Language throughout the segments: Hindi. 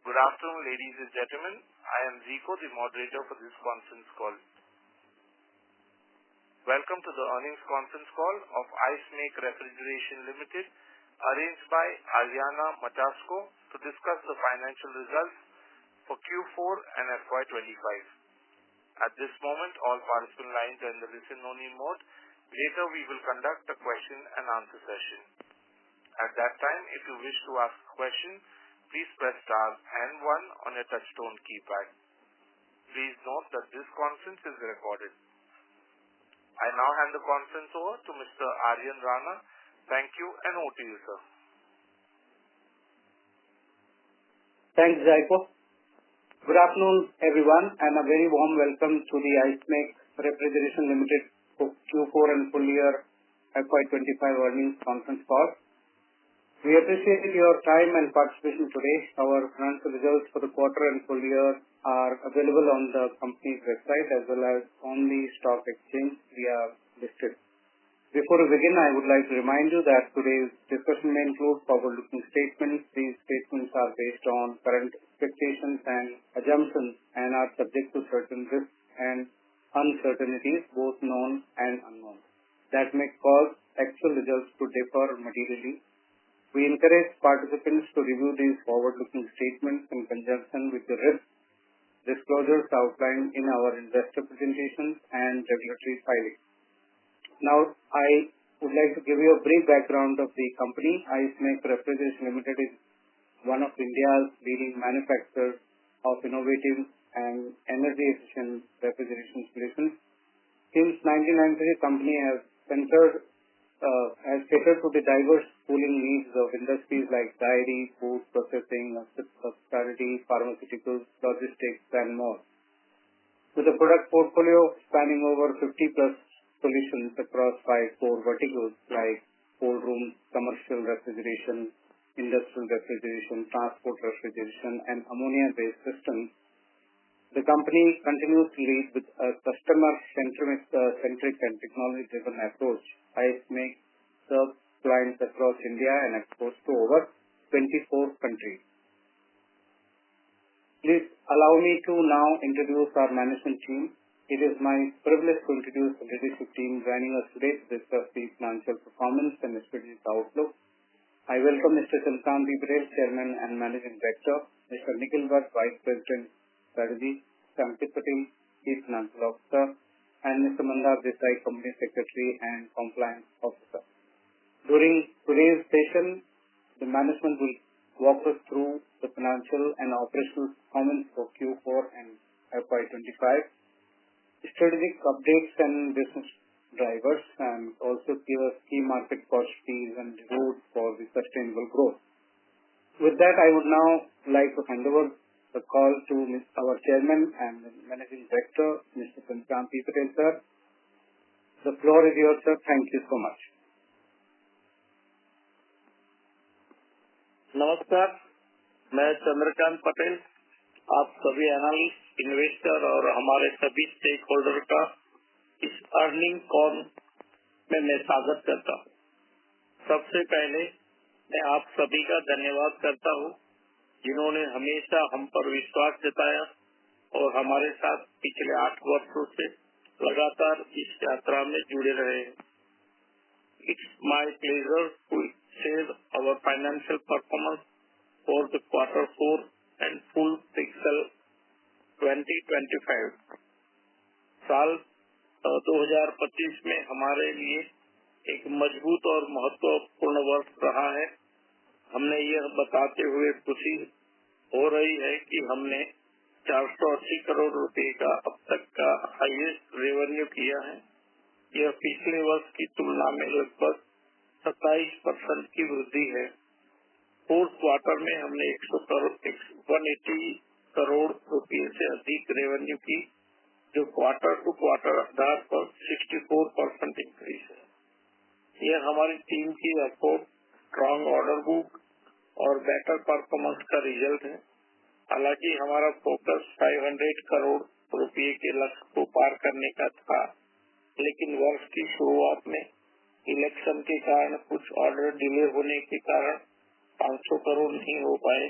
Good afternoon, ladies and gentlemen. I am Zico, the moderator for this conference call. Welcome to the earnings conference call of Ice Make Refrigeration Limited, arranged by Aryana Matasco to discuss the financial results for Q4 and FY25. At this moment, all participant lines are in the listen-only mode. Later, we will conduct a question and answer session. At that time, if you wish to ask a question, please press star and 1 on your touchtone keypad. Please note that this conference is recorded. I now hand the conference over to Mr. Aryan Rana. Thank you, and over to you, sir. Thanks, Zico. Good afternoon, everyone, and a very warm welcome to the Ice Make Refrigeration Limited Q4 and full year FY25 earnings conference call. We appreciate your time and participation today. Our financial results for the quarter and full year are available on the company's website as well as on the stock exchange via listed. Before we begin, I would like to remind you that today's discussion may include forward-looking statements. These statements are based on current expectations and assumptions and are subject to certain risks and uncertainties, both known and unknown, that may cause actual results to differ materially. We encourage participants to review these forward-looking statements in conjunction with the risk disclosures outlined in our investor presentations and regulatory filings. Now, I would like to give you a brief background of the company. Ice Make Refrigeration Limited is one of India's leading manufacturers of innovative and energy-efficient refrigeration solutions. Since 1993, the company has catered to the diverse cooling needs of industries like dairy, food processing, hospitality, pharmaceuticals, logistics, and more. With a product portfolio spanning over 50+ solutions across 5 core verticals like cold rooms, commercial refrigeration, industrial refrigeration, transport refrigeration, and ammonia-based systems, the company continues to lead with a customer-centric and technology-driven approach. Ice Make serves clients across India and exports to over 24 countries. Please allow me to now introduce our management team. It is my privilege to introduce the leadership team joining us today to discuss the financial performance and strategic outlook. I welcome Mr. Chandrakant Patel, Chairman and Managing Director, Mr. Nikhil Bhatt, Vice President, Strategy, Ankit Patel, Chief Financial Officer, and Mr. Mandar Desai, Company Secretary and Compliance Officer. During today's session, the management will walk us through the financial and operational performance for Q4 and FY25, strategic updates and business drivers, and also give us key market opportunities and roads for the sustainable growth. With that, I would now like to hand over the call to our Chairman and Managing Director, Mr. Chandrakant Patel, sir. The floor is yours, sir. Thank you so much. नमस्कार, मैं चंद्रकांत पटेल आप सभी एनालिस्ट, इन्वेस्टर और हमारे सभी स्टेक होल्डर का इस अर्निंग कॉल में मैं स्वागत करता हूँ। सबसे पहले मैं आप सभी का धन्यवाद करता हूँ जिन्होंने हमेशा हम पर विश्वास जताया और हमारे साथ पिछले 8 वर्षों से लगातार इस यात्रा में जुड़े रहे हैं। It's my pleasure to share our financial performance for the Q4 and full fiscal 2025. साल 2025 में हमारे लिए एक मजबूत और महत्वपूर्ण वर्ष रहा है। हमने यह बताते हुए खुशी हो रही है कि हमने 480 करोड़ रुपए का अब तक का हाईएस्ट रेवेन्यू किया है। यह पिछले वर्ष की तुलना में लगभग 27% की वृद्धि है। फोर्थ क्वार्टर में हमने 180 करोड़ रुपए से अधिक रेवेन्यू की, जो क्वार्टर टू क्वार्टर आधार पर 64% इंक्रीज है। यह हमारी टीम की एफर्ट, स्ट्रॉन्ग ऑर्डर बुक और बेटर परफॉर्मेंस का रिजल्ट है। हालांकि हमारा फोकस 500 करोड़ रुपए के लक्ष्य को पार करने का था, लेकिन वर्ष की शुरुआत में इलेक्शन के कारण कुछ ऑर्डर डिले होने के कारण 500 करोड़ नहीं हो पाए।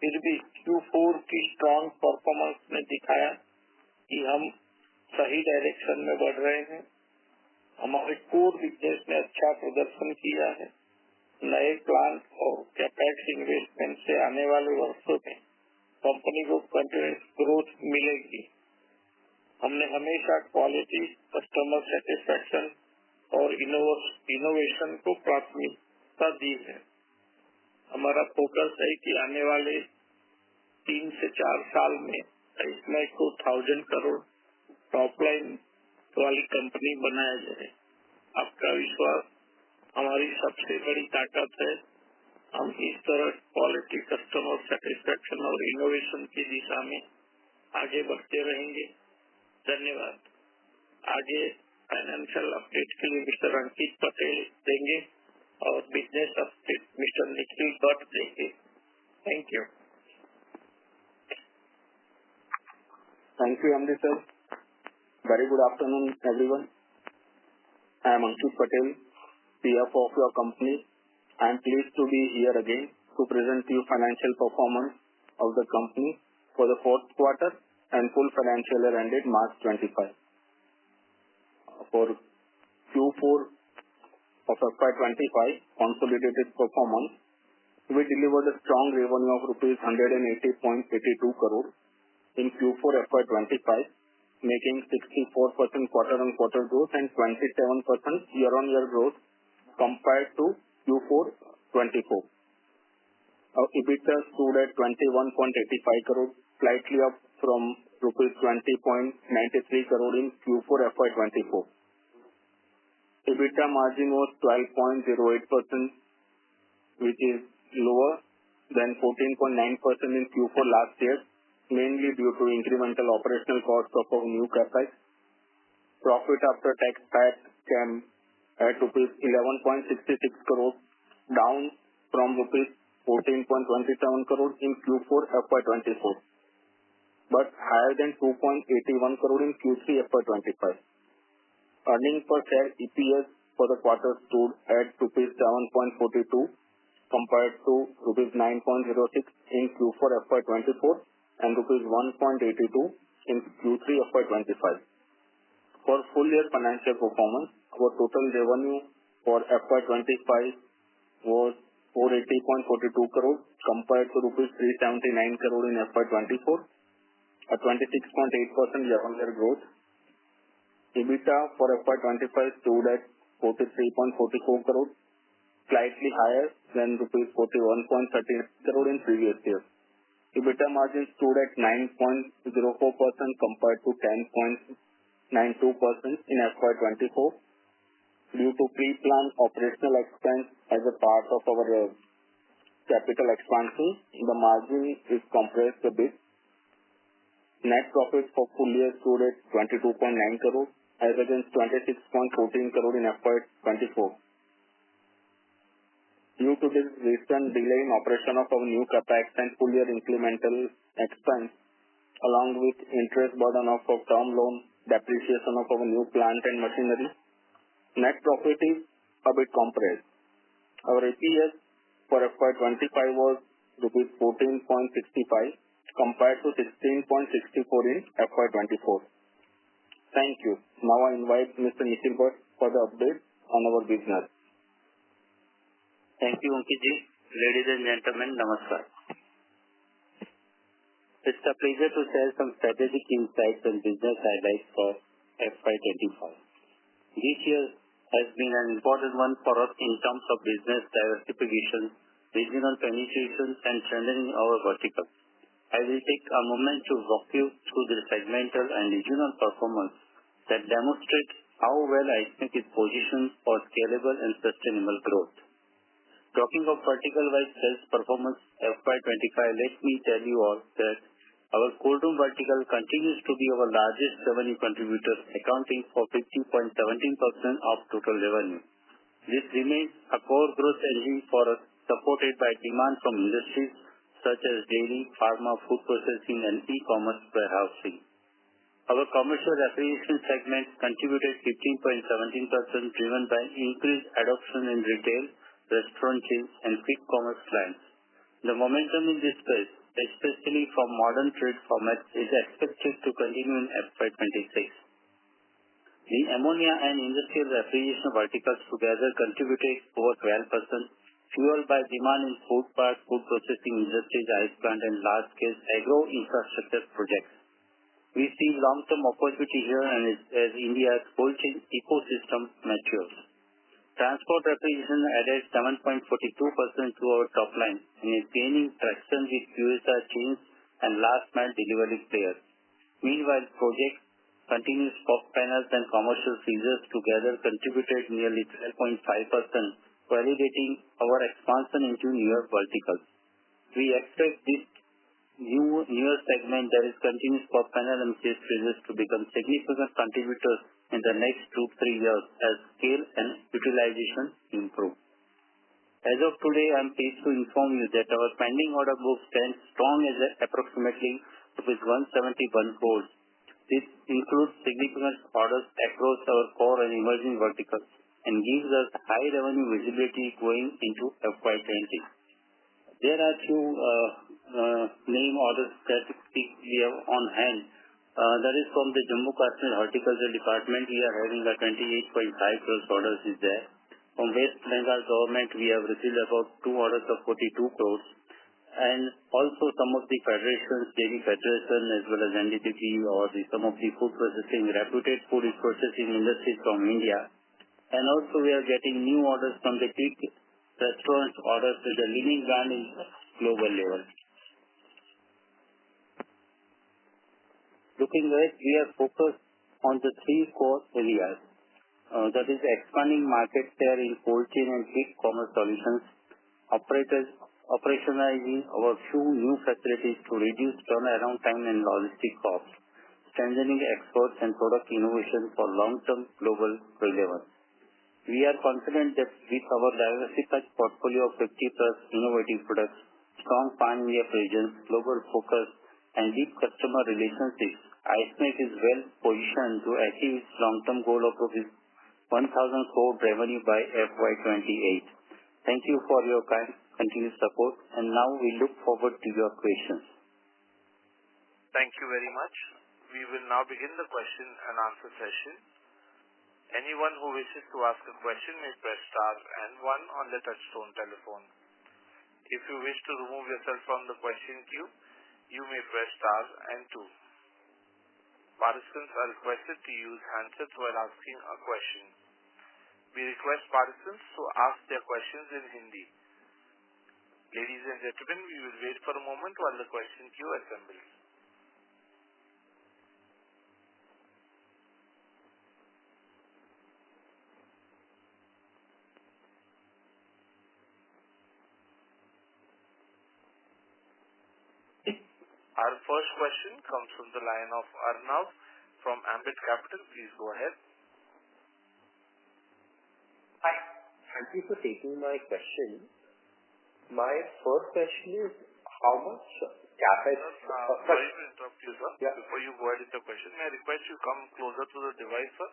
फिर भी Q4 की स्ट्रॉन्ग परफॉर्मेंस ने दिखाया कि हम सही डायरेक्शन में बढ़ रहे हैं। हमारे कोर बिजनेस ने अच्छा प्रदर्शन किया है। नए प्लांट और कैपेक्स इन्वेस्टमेंट से आने वाले वर्षों में कंपनी को कंटिन्यूअस ग्रोथ मिलेगी। हमने हमेशा क्वालिटी, कस्टमर सेटिस्फेक्शन और इनोवेशन को प्राथमिकता दी है। हमारा फोकस है कि आने वाले 3 से 4 साल में इसमें को 1000 करोड़ टॉप लाइन वाली कंपनी बनाया जाए। आपका विश्वास हमारी सबसे बड़ी ताकत है। हम इस तरह क्वालिटी, कस्टमर सेटिस्फेक्शन और इनोवेशन की दिशा में आगे बढ़ते रहेंगे। धन्यवाद। आगे फाइनेंशियल अपडेट के लिए मिस्टर अंकित पटेल देंगे और business update mister Nikhil Bhatt देंगे। Thank you. Thank you, MD sir. Very good afternoon, everyone. I am Ankit Patel, CFO of your company. I am pleased to be here again to present you financial performance of the company for the fourth quarter and full financial year ended March 25. For Q4 of FY25 consolidated performance, we delivered a strong revenue of rupees 180.82 crore in Q4 FY25, making 64% quarter-on-quarter growth and 27% year-on-year growth compared to Q4 24. Our EBITDA stood at 21.85 crore, slightly up from rupees 20.93 crore in Q4 FY24. EBITDA margin was 12.08%, which is lower than 14.9% in Q4 last year, mainly due to incremental operational costs of our new CapEx. Profit after tax PAT came at rupees 11.66 crore, down from rupees 14.27 crore in Q4 FY24, but higher than 2.81 crore in Q3 FY25. Earnings per share EPS for the quarter stood at rupees 7.42 compared to rupees 9.06 in Q4 FY24 and rupees 1.82 in Q3 FY25. For full year financial performance, our total revenue for FY25 was 480.42 crore compared to rupees 379 crore in FY24, a 26.8% year-on-year growth. EBITDA for FY25 stood at 43.44 crore, slightly higher than rupees 41.30 crore in previous year. EBITDA margin stood at 9.04% compared to 10.92% in FY24. Due to pre-planned operational expense as a part of our capital expansion, the margin is compressed a bit. Net profit for full year stood at 22.9 crore as against 26.14 crore in FY24. Due to this recent delay in operation of our new CapEx and full year incremental expense, along with interest burden of our term loan, depreciation of our new plant and machinery, net profit is a bit compressed. Our EPS for FY25 was rupees 14.65 compared to 16.64 in FY24. Thank you. Now I invite Mr. Nikhil Bhatt for the update on our business. Thank you, Ankit ji. Ladies and gentlemen, namaskar. It's a pleasure to share some strategic insights and business highlights for FY25. This year has been an important one for us in terms of business diversification, regional penetration, and strengthening our verticals. I will take a moment to walk you through the segmental and regional performance that demonstrate how well IceMec is positioned for scalable and sustainable growth. Talking of vertical-wise sales performance FY25, let me tell you all that our cold room vertical continues to be our largest revenue contributor, accounting for 50.17% of total revenue. This remains a core growth engine for us, supported by demand from industries such as dairy, pharma, food processing, and e-commerce warehousing. Our commercial refrigeration segment contributed 15.17%, driven by increased adoption in retail, restaurant chains, and quick commerce clients. The momentum in this space especially from modern trade formats, is expected to continue in FY26. The ammonia and industrial refrigeration verticals together contributed over 12%, fueled by demand in food park, food processing industries, ice plant, and large-scale agro-infrastructure projects. We see long-term opportunity here and as India's cold chain ecosystem matures. Transport refrigeration added 7.42% to our top line and is gaining traction with QSR chains and last-mile delivery players. Meanwhile, projects, continuous pop panels, and commercial freezers together contributed nearly 12.5%, validating our expansion into newer verticals. We expect this newer segment, that is continuous pop panel and chest freezers, to become significant contributors in the next 2-3 years as scale and utilization improve. As of today, I am pleased to inform you that our pending order book stands strong at approximately ₹171 crores. This includes significant orders across our core and emerging verticals and gives us high revenue visibility going into FY20. There are two name orders that we have on hand. That is from the Jammu Kashmir Horticulture Department. We are having a 28.5 crores orders is there. From West Bengal government, we have received about 2 orders of 42 crores. And also some of the federations, JV Federation as well as NDDP or some of the food processing, reputed food processing industries from India. And also we are getting new orders from the quick restaurant orders with the leading brand in global level. Looking ahead, we are focused on the 3 core areas. That is expanding market share in cold chain and quick commerce solutions, operationalizing our few new facilities to reduce turnaround time and logistic costs, strengthening exports and product innovation for long-term global relevance. We are confident that with our diversified portfolio of 50+ innovative products, strong pan-India presence, global focus, and deep customer relationships, IceMake is well positioned to achieve its long-term goal of ₹1,000 crore revenue by FY28. Thank you for your continued support, and now we look forward to your questions. Thank you very much. We will now begin the question and answer session. Anyone who wishes to ask a question may press star and 1 on the touchtone telephone. If you wish to remove yourself from the question queue, you may press star and 2. Participants are requested to use handsets while asking a question. We request participants to ask their questions in Hindi. Ladies and gentlemen, we will wait for a moment while the question queue assembles. Our first question comes from the line of Arnav from Ambit Capital. Please go ahead. Hi. Thank you for taking my question. My first question is, how much CapEx... Sorry to interrupt you, sir. Yeah. Before you go ahead with the question, may I request you come closer to the device, sir?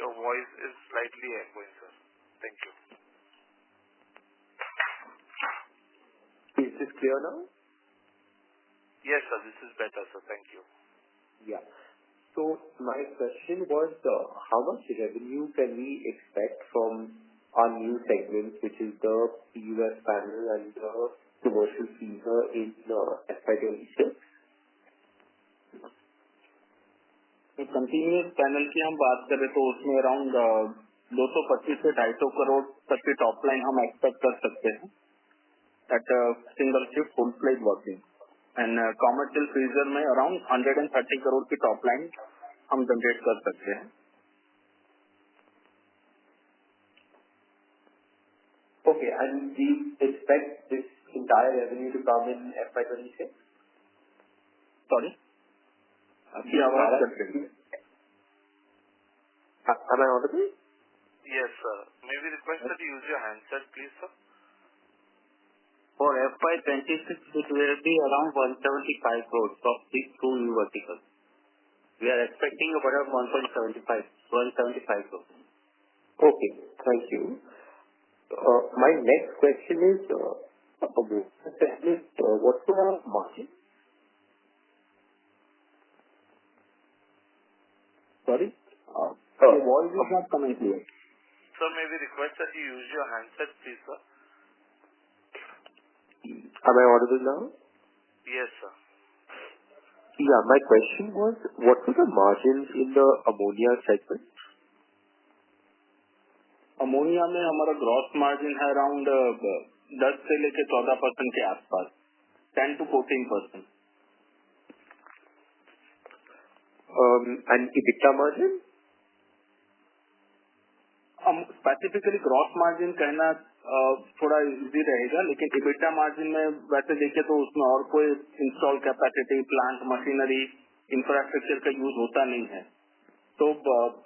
Your voice is slightly echoing, sir. Thank you. Is this clear now? Yes, sir. This is better, sir. Thank you. Yeah. So my question was, how much revenue can we expect from our new segments, which is the PUF panel and the commercial freezer in FY26? Continuous panel की हम बात करें तो उसमें अराउंड 225 से 250 करोड़ तक की टॉप लाइन हम एक्सपेक्ट कर सकते हैं at single shift full fledge working and commercial freezer में अराउंड 130 करोड़ की टॉप लाइन हम जनरेट कर सकते हैं. Okay, and we expect this entire revenue to come in FY26? Sorry? आपकी आवाज कट रही है. Am I audible? Yes, sir. May we request that you use your handset, please, sir? For FY26, it will be around 175 crores of these 2 new verticals. We are expecting about 175 crores. Okay, thank you. My next question is, what's the margin Your voice is not coming clear. Sir, may we request that you use your handset, please, sir? Am I audible now? Yes, sir. Yeah, my question was, what were the margins in the ammonia segment? Ammonia में हमारा ग्रॉस मार्जिन है अराउंड 10 से लेके 14% के आसपास, 10 to 14%. And EBITDA margin? Specifically gross margin कहना थोड़ा इजी रहेगा, लेकिन EBITDA मार्जिन में वैसे देखें तो उसमें और कोई install capacity, plant, machinery, infrastructure का यूज होता नहीं है. तो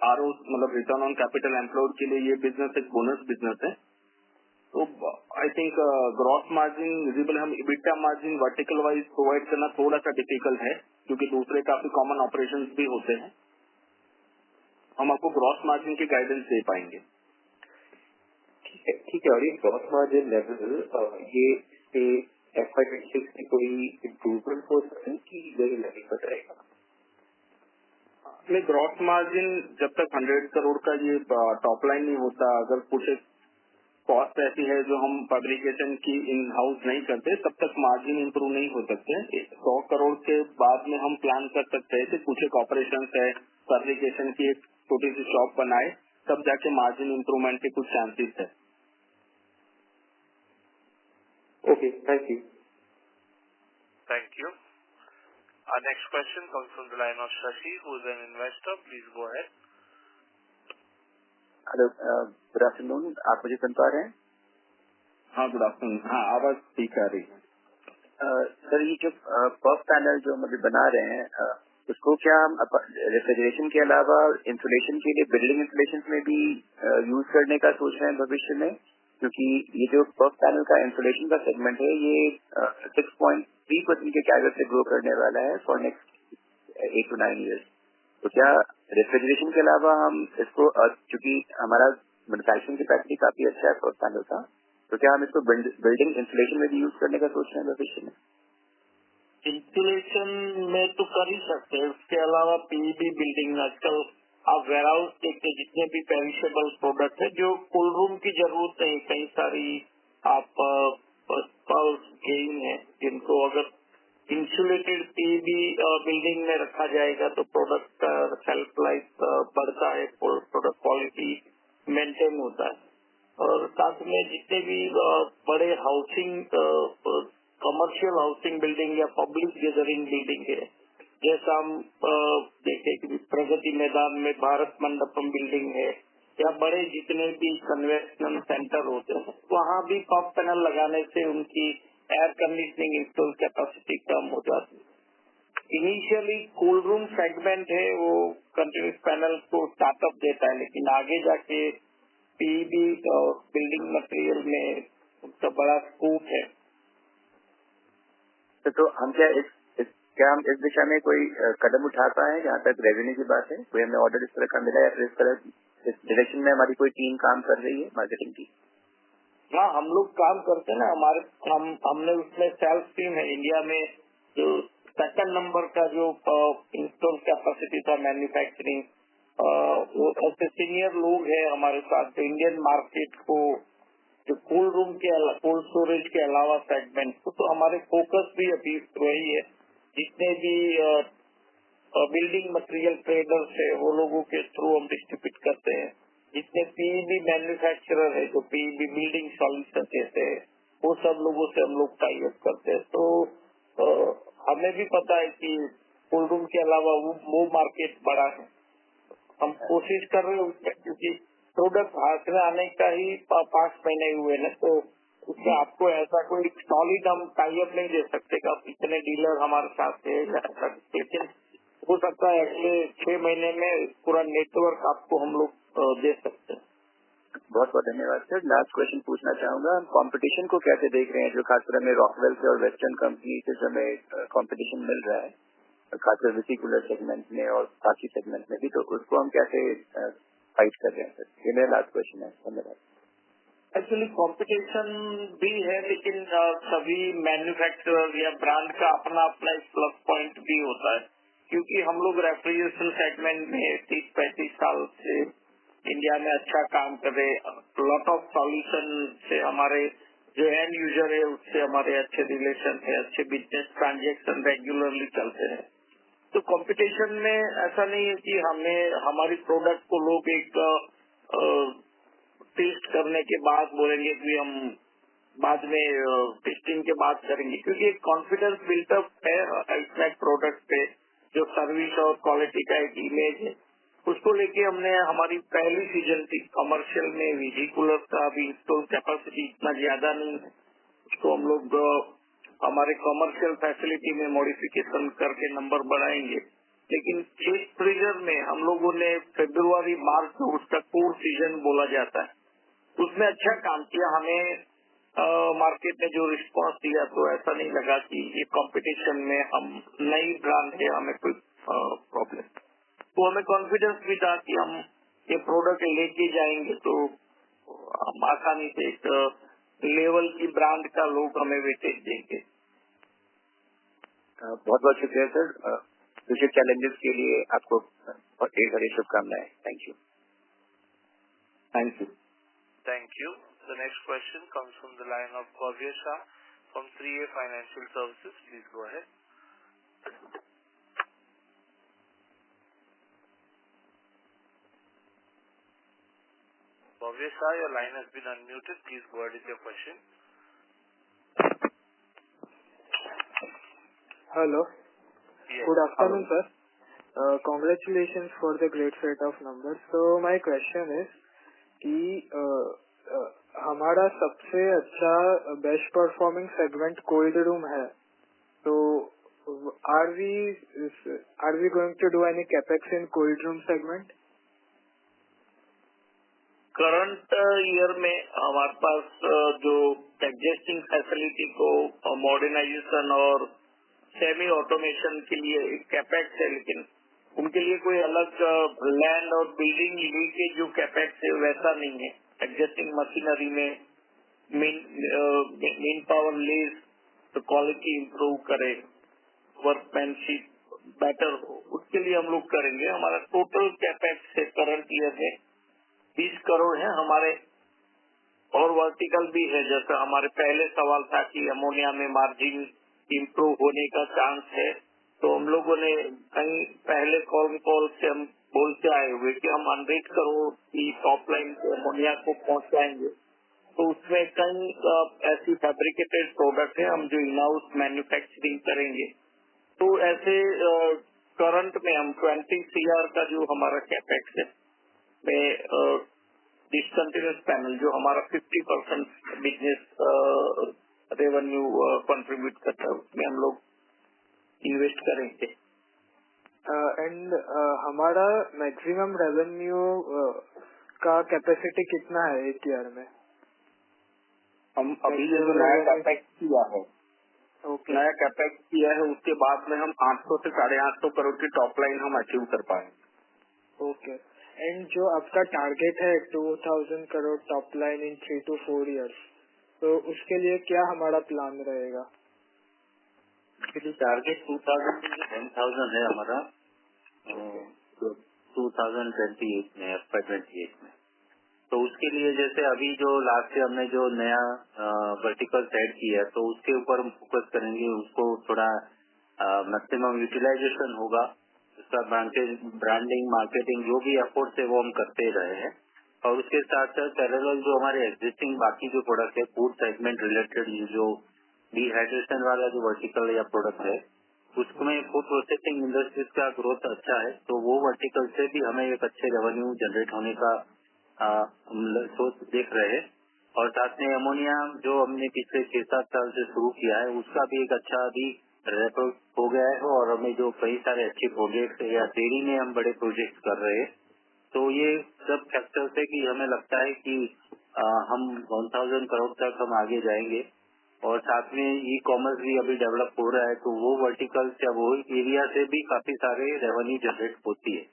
आरओ मतलब रिटर्न ऑन कैपिटल एम्प्लॉयड के लिए ये बिजनेस एक बोनस बिजनेस है. तो I think gross margin visible, हम EBITDA margin vertical wise provide करना थोड़ा सा डिफिकल्ट है क्योंकि दूसरे काफी कॉमन ऑपरेशंस भी होते हैं. हम आपको ग्रॉस मार्जिन की गाइडेंस दे पाएंगे. ठीक है. और ये ग्रॉस मार्जिन लेवल ये FY26 में कोई इम्प्रूवमेंट हो सकता है कि यही लेवल पर रहेगा? ग्रॉस मार्जिन जब तक 100 करोड़ का ये टॉप लाइन नहीं होता, अगर कुछ कॉस्ट ऐसी है जो हम पब्लिकेशन की इन हाउस नहीं करते, तब तक मार्जिन इंप्रूव नहीं हो सकते. 100 करोड़ के बाद में हम प्लान कर सकते हैं कि कुछ एक ऑपरेशन है, पब्लिकेशन की एक छोटी सी शॉप बनाए, तब जाके मार्जिन इंप्रूवमेंट के कुछ चांसेस है. Okay, thank you. Thank you. Our next question comes from the line of Shashi, who is an investor. Please go ahead. Hello, good afternoon. आप मुझे सुन पा रहे हैं? हाँ, गुड आफ्टरनून. हाँ, आवाज ठीक आ रही है. सर, ये जो पफ पैनल जो हम अभी बना रहे हैं, उसको क्या हम रेफ्रिजरेशन के अलावा इंसुलेशन के लिए बिल्डिंग इंसुलेशन में भी यूज करने का सोच रहे हैं भविष्य में? क्योंकि ये जो पफ पैनल का इंसुलेशन का सेगमेंट है, ये 6.3% के कैगर से ग्रो करने वाला है फॉर नेक्स्ट 8 to 9 years. तो क्या रेफ्रिजरेशन के अलावा हम इसको, क्योंकि हमारा मैन्युफैक्चरिंग कैपेसिटी काफी अच्छा है पफ पैनल का, तो क्या हम इसको बिल्डिंग इंसुलेशन में भी यूज करने का सोच रहे हैं भविष्य में? इंसुलेशन में तो कर ही सकते हैं. उसके अलावा पीईबी बिल्डिंग, आजकल आप वेयर हाउस देखते, जितने भी पेरिशेबल प्रोडक्ट है जो कोल्ड रूम की जरूरत नहीं, कई सारी आप गेम है जिनको अगर इंसुलेटेड पीईबी बिल्डिंग में रखा जाएगा तो प्रोडक्ट का शेल्फ लाइफ बढ़ता है, प्रोडक्ट क्वालिटी मेंटेन होता है. और साथ में जितने भी बड़े हाउसिंग, कमर्शियल हाउसिंग बिल्डिंग या पब्लिक गैदरिंग बिल्डिंग है, जैसा हम देखे कि प्रगति मैदान में भारत मंडपम बिल्डिंग है, या बड़े जितने भी कन्वेंशन सेंटर होते हैं, वहाँ भी पफ पैनल लगाने से उनकी एयर कंडीशनिंग इंस्टॉल कैपेसिटी कम हो जाती है. इनिशियली कोल्ड रूम सेगमेंट है वो कंटिन्यूस पैनल को स्टार्टअप देता है, लेकिन आगे जाके पीईबी और बिल्डिंग मटेरियल में उसका बड़ा स्कोप है. तो हम क्या हम इस दिशा में कोई कदम उठा पाए जहाँ तक रेवेन्यू की बात है? कोई हमें ऑर्डर इस तरह का मिला या फिर इस डायरेक्शन में हमारी कोई टीम काम कर रही है मार्केटिंग की? हाँ, हम लोग काम करते हैं ना. हमने उसमें सेल्फ टीम है इंडिया में, जो सेकंड नंबर का जो इंस्टॉल कैपेसिटी था मैन्युफैक्चरिंग, वो ऐसे सीनियर लोग हैं हमारे साथ जो इंडियन मार्केट को, जो कोल्ड रूम के कोल्ड स्टोरेज के अलावा सेगमेंट को, तो हमारे फोकस भी अभी वही है. जितने भी बिल्डिंग मटेरियल ट्रेडर्स है वो लोगों के थ्रू हम डिस्ट्रीब्यूट करते हैं. जितने पीईबी मैन्युफैक्चरर है जो पीईबी बिल्डिंग सॉल्यूशन देते हैं, वो सब लोगों से हम लोग टाई अप करते हैं. तो हमें भी पता है कि कोल्ड रूम के अलावा वो मार्केट बड़ा है. हम कोशिश कर रहे हैं उसमें, क्योंकि प्रोडक्ट हाथ में आने का ही 5 महीने हुए ना, तो उसमें आपको ऐसा कोई सॉलिड हम टाई अप नहीं दे सकते कि आप इतने डीलर हमारे साथ है, लेकिन हो सकता है अगले 6 महीने में पूरा नेटवर्क आपको हम लोग दे सकते हैं. बहुत बहुत धन्यवाद सर. लास्ट क्वेश्चन पूछना चाहूंगा, हम कंपटीशन को कैसे देख रहे हैं, जो खासकर हमें रॉकवेल से और वेस्टर्न कंपनी से हमें कंपटीशन मिल रहा है, खासकर वेसिकुलर सेगमेंट में और बाकी सेगमेंट में भी, तो उसको हम कैसे फाइट कर रहे हैं सर? ये मेरा लास्ट क्वेश्चन है. धन्यवाद. एक्चुअली कंपटीशन भी है, लेकिन सभी मैन्युफैक्चरर या ब्रांड का अपना अपना एक प्लस पॉइंट भी होता है क्योंकि हम लोग रेफ्रिजरेशन सेगमेंट में 30-35 साल से इंडिया में अच्छा काम कर रहे, लॉट ऑफ सॉल्यूशन से हमारे जो एंड यूजर है उससे हमारे अच्छे रिलेशन है, अच्छे बिजनेस ट्रांजेक्शन रेगुलरली चलते हैं। तो कंपटीशन में ऐसा नहीं है कि हमें हमारी प्रोडक्ट को लोग एक टेस्ट करने के बाद बोलेंगे कि हम बाद में टेस्टिंग के बाद करेंगे, क्योंकि एक कॉन्फिडेंस बिल्टअप है आइसमैक प्रोडक्ट पे, जो सर्विस और क्वालिटी का एक इमेज है, उसको लेके हमने हमारी पहली सीजन थी कमर्शियल में वीजी कूलर का भी इंस्टॉल कैपेसिटी इतना ज्यादा नहीं है, उसको हम लोग हमारे कमर्शियल फैसिलिटी में मॉडिफिकेशन करके नंबर बढ़ाएंगे। लेकिन चेस्ट फ्रीजर में हम लोगों ने फरवरी मार्च में उसका कोर सीजन बोला जाता है, उसमें अच्छा काम किया। हमें मार्केट ने जो रिस्पांस दिया तो ऐसा नहीं लगा कि ये कंपटीशन में हम नई ब्रांड है, हमें कोई प्रॉब्लम। तो हमें कॉन्फिडेंस भी था कि हम ये प्रोडक्ट लेके जाएंगे तो हम आसानी से एक लेवल की ब्रांड का लोग हमें वेटेज देंगे। बहुत बहुत शुक्रिया सर, फ्यूचर चैलेंजेस के लिए आपको ढेर सारी शुभकामनाएं। Thank you. Thank you. Thank you. The next question comes from the line of Bhavya Shah from 3A Financial Services. Please go ahead. Bhavya Shah, your line has been unmuted. Please go ahead with your question. Hello. Yes. Good afternoon, sir. Congratulations for the great set of numbers. So my question is कि हमारा सबसे अच्छा best performing segment cold room है, तो are we going to do any capex in cold room segment? Current year में हमारे पास जो एग्जिस्टिंग फैसिलिटी को मॉडर्नाइजेशन और सेमी ऑटोमेशन के लिए कैपेक्स है, लेकिन उनके लिए कोई अलग लैंड और बिल्डिंग लीकेज जो कैपेक्स है वैसा नहीं है। एग्जिस्टिंग मशीनरी में मेन पावर लेस तो क्वालिटी इंप्रूव करे, वर्कमैनशिप बेटर हो, उसके लिए हम लोग करेंगे। हमारा टोटल कैपेक्स है करंट ईयर में 20 करोड़ है हमारे, और वर्टिकल भी है। जैसा हमारे पहले सवाल था कि अमोनिया में मार्जिन इंप्रूव होने का चांस है, तो हम लोगों ने कहीं पहले कॉल से हम बोलते आए हुए कि हम 100 करोड़ की टॉप लाइन से अमोनिया को पहुंचाएंगे। तो उसमें कई ऐसी फैब्रिकेटेड प्रोडक्ट है हम जो इन हाउस मैन्युफैक्चरिंग करेंगे। तो ऐसे करंट में हम 20 CR का जो हमारा कैपेक्स है में डिसकंटिन्यूस पैनल जो हमारा 50% बिजनेस रेवेन्यू कंट्रीब्यूट करता है, उसमें हम लोग इन्वेस्ट करेंगे। एंड हमारा मैक्सिमम रेवेन्यू का कैपेसिटी कितना है एक ईयर में? हम अभी जो नया कैपेक्स किया है, नया कैपेक्स किया है उसके बाद में हम 800 से 850 करोड़ की टॉप लाइन हम अचीव कर पाएंगे। ओके। एंड जो आपका टारगेट है 2000 crore top line in 3 to 4 years, तो उसके लिए क्या हमारा प्लान रहेगा? टारगेट 2010,000 है हमारा 2028 में, FY28 में। तो उसके लिए जैसे अभी जो लास्ट ईयर हमने जो नया वर्टिकल सेट किया है, तो उसके ऊपर हम फोकस करेंगे, उसको थोड़ा मैक्सिमम यूटिलाइजेशन होगा, उसका ब्रांडिंग मार्केटिंग जो भी एफर्ट्स है वो हम करते रहे हैं। और उसके साथ साथ पैरेलल जो हमारे एग्जिस्टिंग बाकी जो प्रोडक्ट है फूड सेगमेंट रिलेटेड, जो डिहाइड्रेशन वाला जो वर्टिकल या प्रोडक्ट है उसमें फूड प्रोसेसिंग इंडस्ट्रीज का ग्रोथ अच्छा है, तो वो वर्टिकल से भी हमें एक अच्छे रेवेन्यू जनरेट होने का सोच देख रहे हैं। और साथ में अमोनिया जो हमने पिछले 6-7 साल से शुरू किया है उसका भी एक अच्छा अभी रेकॉर्ड हो गया है, और हमें जो कई सारे अच्छे प्रोजेक्ट या डेयरी में हम बड़े प्रोजेक्ट कर रहे हैं। तो ये सब फैक्टर्स है कि हमें लगता है कि हम 1000 करोड़ तक हम आगे जाएंगे। और साथ में ई कॉमर्स भी अभी डेवलप हो रहा है, तो वो वर्टिकल या वो एरिया से भी काफी सारे रेवेन्यू जनरेट होती है।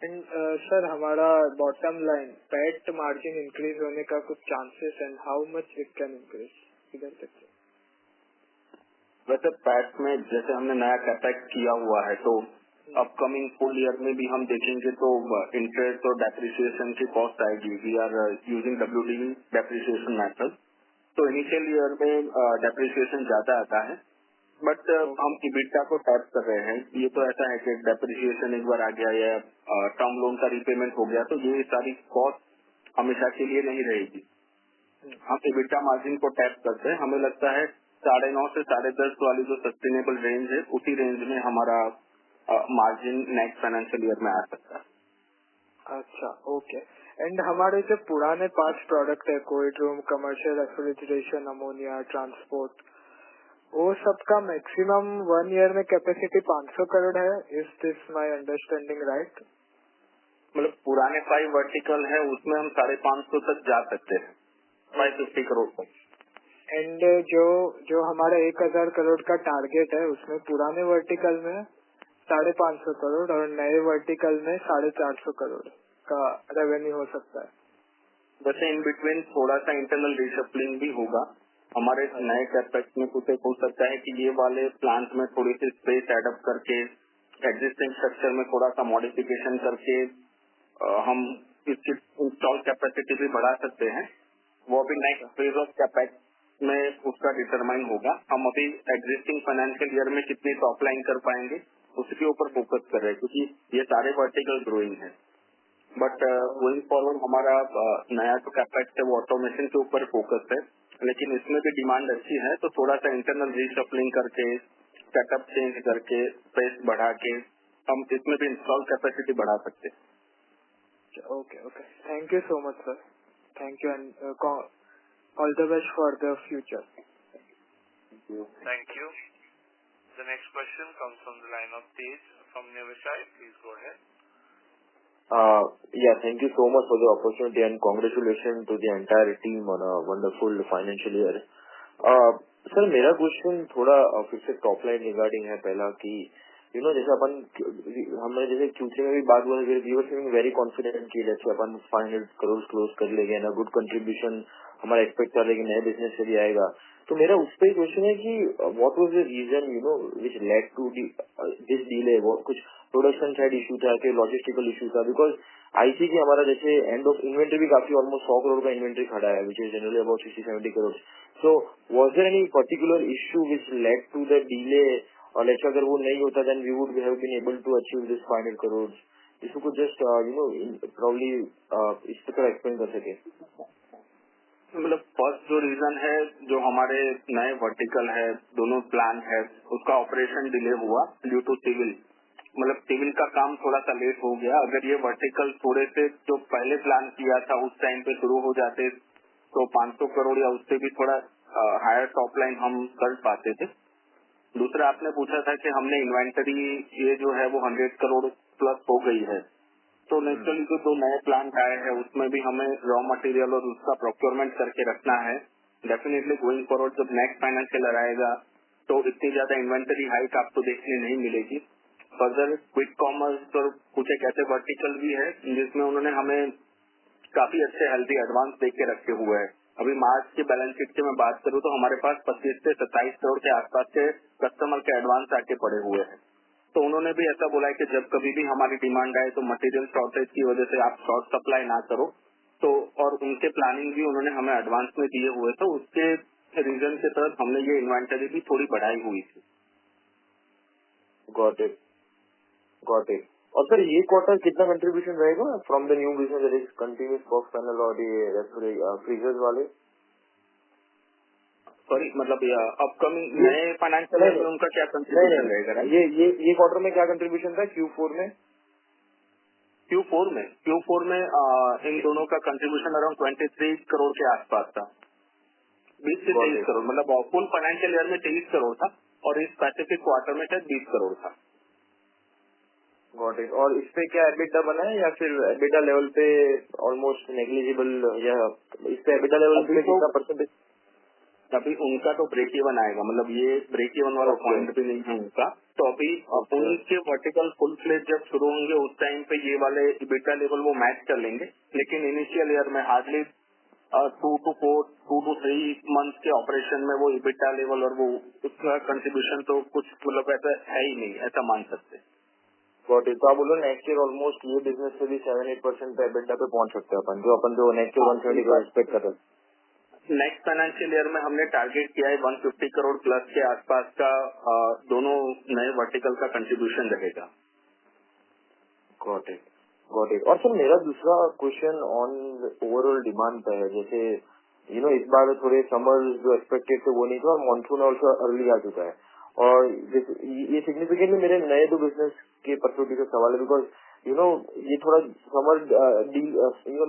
एंड सर हमारा bottom line PAT margin increase होने का कुछ chances and how much it can increase इधर तक? वैसे पैट में जैसे हमने नया कैपेक्स किया हुआ है तो अपकमिंग फुल ईयर में भी हम देखेंगे तो इंटरेस्ट और डेप्रिसिएशन की कॉस्ट आएगी. We are using WDV depreciation method. तो इनिशियल ईयर में डेप्रिसिएशन ज्यादा आता है, बट हम EBITDA को टैप कर रहे हैं. ये तो ऐसा है कि डेप्रिसिएशन एक बार आ गया या टर्म लोन का रीपेमेंट हो गया तो ये सारी कॉस्ट हमेशा के लिए नहीं रहेगी. हम EBITDA मार्जिन को टैप करते हैं. हमें लगता है 9.5 से 10.5 वाली जो सस्टेनेबल रेंज है उसी रेंज में हमारा मार्जिन नेक्स्ट फाइनेंशियल ईयर में आ सकता है. अच्छा, ओके. एंड हमारे जो पुराने 5 प्रोडक्ट है, cold room, commercial refrigeration, ammonia, transport, वो सबका मैक्सिमम 1 ईयर में कैपेसिटी 500 करोड़ है. Is this my understanding right? मतलब पुराने 5 वर्टिकल है उसमें हम 550 तक जा सकते हैं, 550 करोड़ तक. एंड जो हमारा 1000 करोड़ का टारगेट है उसमें पुराने वर्टिकल में 550 करोड़ और नए वर्टिकल में 450 करोड़ का रेवेन्यू हो सकता है. वैसे इन बिटवीन थोड़ा सा इंटरनल रिशफलिंग भी होगा. हमारे नए कैपेक्स में कुछ हो सकता है कि ये वाले प्लांट में थोड़ी सी स्पेस एडअप करके एग्जिस्टिंग स्ट्रक्चर में थोड़ा सा मॉडिफिकेशन करके हम इसकी इंस्टॉल कैपेसिटी भी बढ़ा सकते हैं. वो भी नेक्स्ट फेज ऑफ कैपेक्स में उसका डिटरमाइन होगा. हम अभी एग्जिस्टिंग फाइनेंशियल ईयर में कितनी टॉप लाइन कर पाएंगे उसके ऊपर फोकस कर रहे हैं क्योंकि ये सारे वर्टिकल ग्रोइंग है. बट गोइंग फॉरवर्ड हमारा नया जो कैपेक्स है वो ऑटोमेशन के ऊपर फोकस है, लेकिन इसमें भी डिमांड अच्छी है तो थोड़ा सा इंटरनल रीशफलिंग करके सेटअप चेंज करके स्पेस बढ़ा के हम इसमें भी इंस्टॉल कैपेसिटी बढ़ा सकते हैं. Okay, thank you so much sir. Thank you and all the best for the future. Thank you. The next question comes from the line of Tej from Niveshaay. Please go ahead. Yeah, thank you so much for the opportunity and congratulations to the entire team on a wonderful financial year. Sir मेरा क्वेश्चन थोड़ा फिर से टॉप लाइन रिगार्डिंग है. पहला कि जैसे हमने जैसे Q3 में भी बात हुआ है, we were feeling very confident कि जैसे अपन 500 करोड़ क्लोज कर लेंगे ना, गुड कंट्रीब्यूशन हमारा एक्सपेक्ट कर रहे हैं कि नए बिजनेस से भी आएगा. तो मेरा उस पर क्वेश्चन है कि what was the reason which led to this delay. वो कुछ प्रोडक्शन साइड इशू था कि लॉजिस्टिकल इशू था? बिकॉज आई सी की हमारा जैसे एंड ऑफ इन्वेंट्री भी काफी ऑलमोस्ट 100 करोड़ का इन्वेंट्री खड़ा है, which is generally about 60-70 crore. So was there any particular issue which led to the delay, और लेट्स अगर वो नहीं होता then we would have been able to achieve this 500 crore. इसको कुछ जस्ट प्रॉब्ली इस तरह एक्सप्लेन कर सके. मतलब फर्स्ट जो रीजन है, जो हमारे नए वर्टिकल है, दोनों प्लांट है, उसका ऑपरेशन डिले हुआ ड्यू टू सिविल. मतलब सिविल का काम थोड़ा सा लेट हो गया. अगर ये वर्टिकल थोड़े से जो पहले प्लान किया था उस टाइम पे शुरू हो जाते तो 500 करोड़ या उससे भी थोड़ा हायर टॉप लाइन हम कर पाते थे. दूसरा आपने पूछा था कि हमने इन्वेंटरी ये जो है वो 100 करोड़ प्लस हो गई है, तो नेचुरली जो 2 नए प्लांट आए हैं उसमें भी हमें रॉ मटेरियल और उसका प्रोक्योरमेंट करके रखना है. डेफिनेटली गोइंग फॉरवर्ड जब नेक्स्ट फाइनेंशियल ईयर आएगा तो इतनी ज्यादा इन्वेंटरी हाइक आपको देखने नहीं मिलेगी. फर्दर क्विक कॉमर्स और कुछ एक ऐसे वर्टिकल भी है जिसमें उन्होंने हमें काफी अच्छे हेल्दी एडवांस दे के रखे हुए हैं. अभी मार्च के बैलेंस शीट की मैं बात करूं तो हमारे पास 25 से 27 करोड़ के आसपास के कस्टमर के एडवांस आके पड़े हुए हैं. तो उन्होंने भी ऐसा बोला है कि जब कभी भी हमारी डिमांड आए तो मटेरियल शॉर्टेज की वजह से आप शॉर्ट सप्लाई ना करो. तो और उनके प्लानिंग भी उन्होंने हमें एडवांस में दिए हुए, तो उसके रीजन के तहत हमने ये इन्वेंटरी भी थोड़ी बढ़ाई हुई थी. Got it. और सर ये क्वार्टर कितना कंट्रीब्यूशन रहेगा from the new business that is continuous box panel और ये फ्रीजर्स वाले? सॉरी, मतलब अपकमिंग नए फाइनेंशियल ईयर में उनका क्या कंट्रीब्यूशन रहेगा? ये क्वार्टर में क्या कंट्रीब्यूशन था Q4 में? Q4 में इन दोनों का कंट्रीब्यूशन अराउंड 23 करोड़ के आसपास था. 20 से 23 करोड़, मतलब फुल फाइनेंशियल ईयर में 23 करोड़ था और इस स्पेसिफिक क्वार्टर में शायद 20 करोड़ था. Got it. और इस पे क्या एबिटा बना है या फिर एबिटा लेवल पे ऑलमोस्ट नेग्लिजिबल, या इस पे एबिटा लेवल पे कितना परसेंटेज? अभी उनका तो ब्रेक इवन आएगा, मतलब ये ब्रेक इवन वाला पॉइंट भी नहीं है उनका. तो अभी उनके वर्टिकल फुल फ्लेज जब शुरू होंगे उस टाइम पे ये वाले एबिटा लेवल वो मैच कर लेंगे, लेकिन इनिशियल ईयर में हार्डली 2 to 3 मंथ के ऑपरेशन में वो EBITDA लेवल और वो उसका कंट्रीब्यूशन तो कुछ मतलब ऐसा है ही नहीं, ऐसा मान सकते हैं। Got it. तो आप बोलो नेक्स्ट ईयर ऑलमोस्ट ये बिजनेस से भी 7-8% पे EBITDA पे पहुंच सकते हैं अपन जो नेक्स्ट ईयर 120 करोड़ एक्सपेक्ट कर रहे हैं। नेक्स्ट फाइनेंशियल ईयर में हमने टारगेट किया है 150 करोड़ प्लस के आसपास का दोनों नए वर्टिकल का कंट्रीब्यूशन रहेगा। Got it. और सर मेरा दूसरा क्वेश्चन ऑन ओवरऑल डिमांड पे है, जैसे इस बार थोड़े समर जो एक्सपेक्टेड थे वो नहीं था और मानसून ऑल्सो अर्ली आ चुका है, और ये सिग्निफिकेंटली मेरे नए दो बिजनेस के पर्सपेक्टिव से सवाल है, बिकॉज ये थोड़ा समर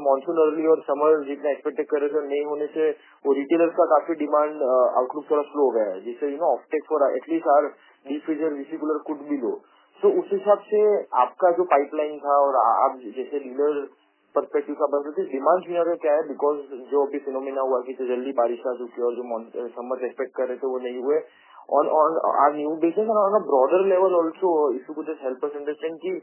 मानसून अर्ली और समर जितना एक्सपेक्ट कर रहे थे नहीं होने से वो रिटेलर्स का काफी डिमांड आउटलुक थोड़ा स्लो हो गया है, जिससे offtake for at least our deep freezer visi cooler could भी लो। तो उस हिसाब से आपका जो पाइपलाइन था और आप जैसे डीलर पर्सपेक्टिव का बता डिमांड सिनेरियो क्या है, बिकॉज जो अभी फिनोमिना हुआ कि जल्दी बारिश आ चुकी है और जो समर एक्सपेक्ट कर रहे थे वो नहीं हुए on our new business and on a broader level also, if you could just help us understand कि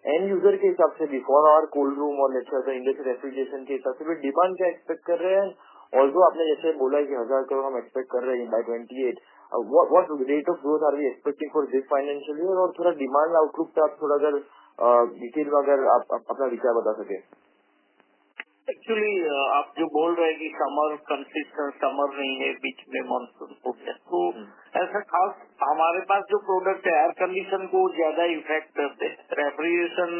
end user के हिसाब से भी for our cold room और let's say industry refrigeration के हिसाब से भी डिमांड क्या एक्सपेक्ट कर रहे हैं, ऑल्सो आपने जैसे बोला कि 1000 करोड़ हम एक्सपेक्ट कर रहे हैं by 28, what rate of growth are we expecting for this financial year, और थोड़ा डिमांड आउटलुक पे आप थोड़ा अगर डिटेल में अगर आप अपना विचार बता सके। एक्चुअली आप जो बोल रहे हैं कि समर कंसिस्टेंट समर नहीं है, बीच में मानसून हो गया, तो ऐसा खास हमारे पास जो प्रोडक्ट है एयर कंडीशन को ज्यादा इफेक्ट करते हैं। रेफ्रिजरेशन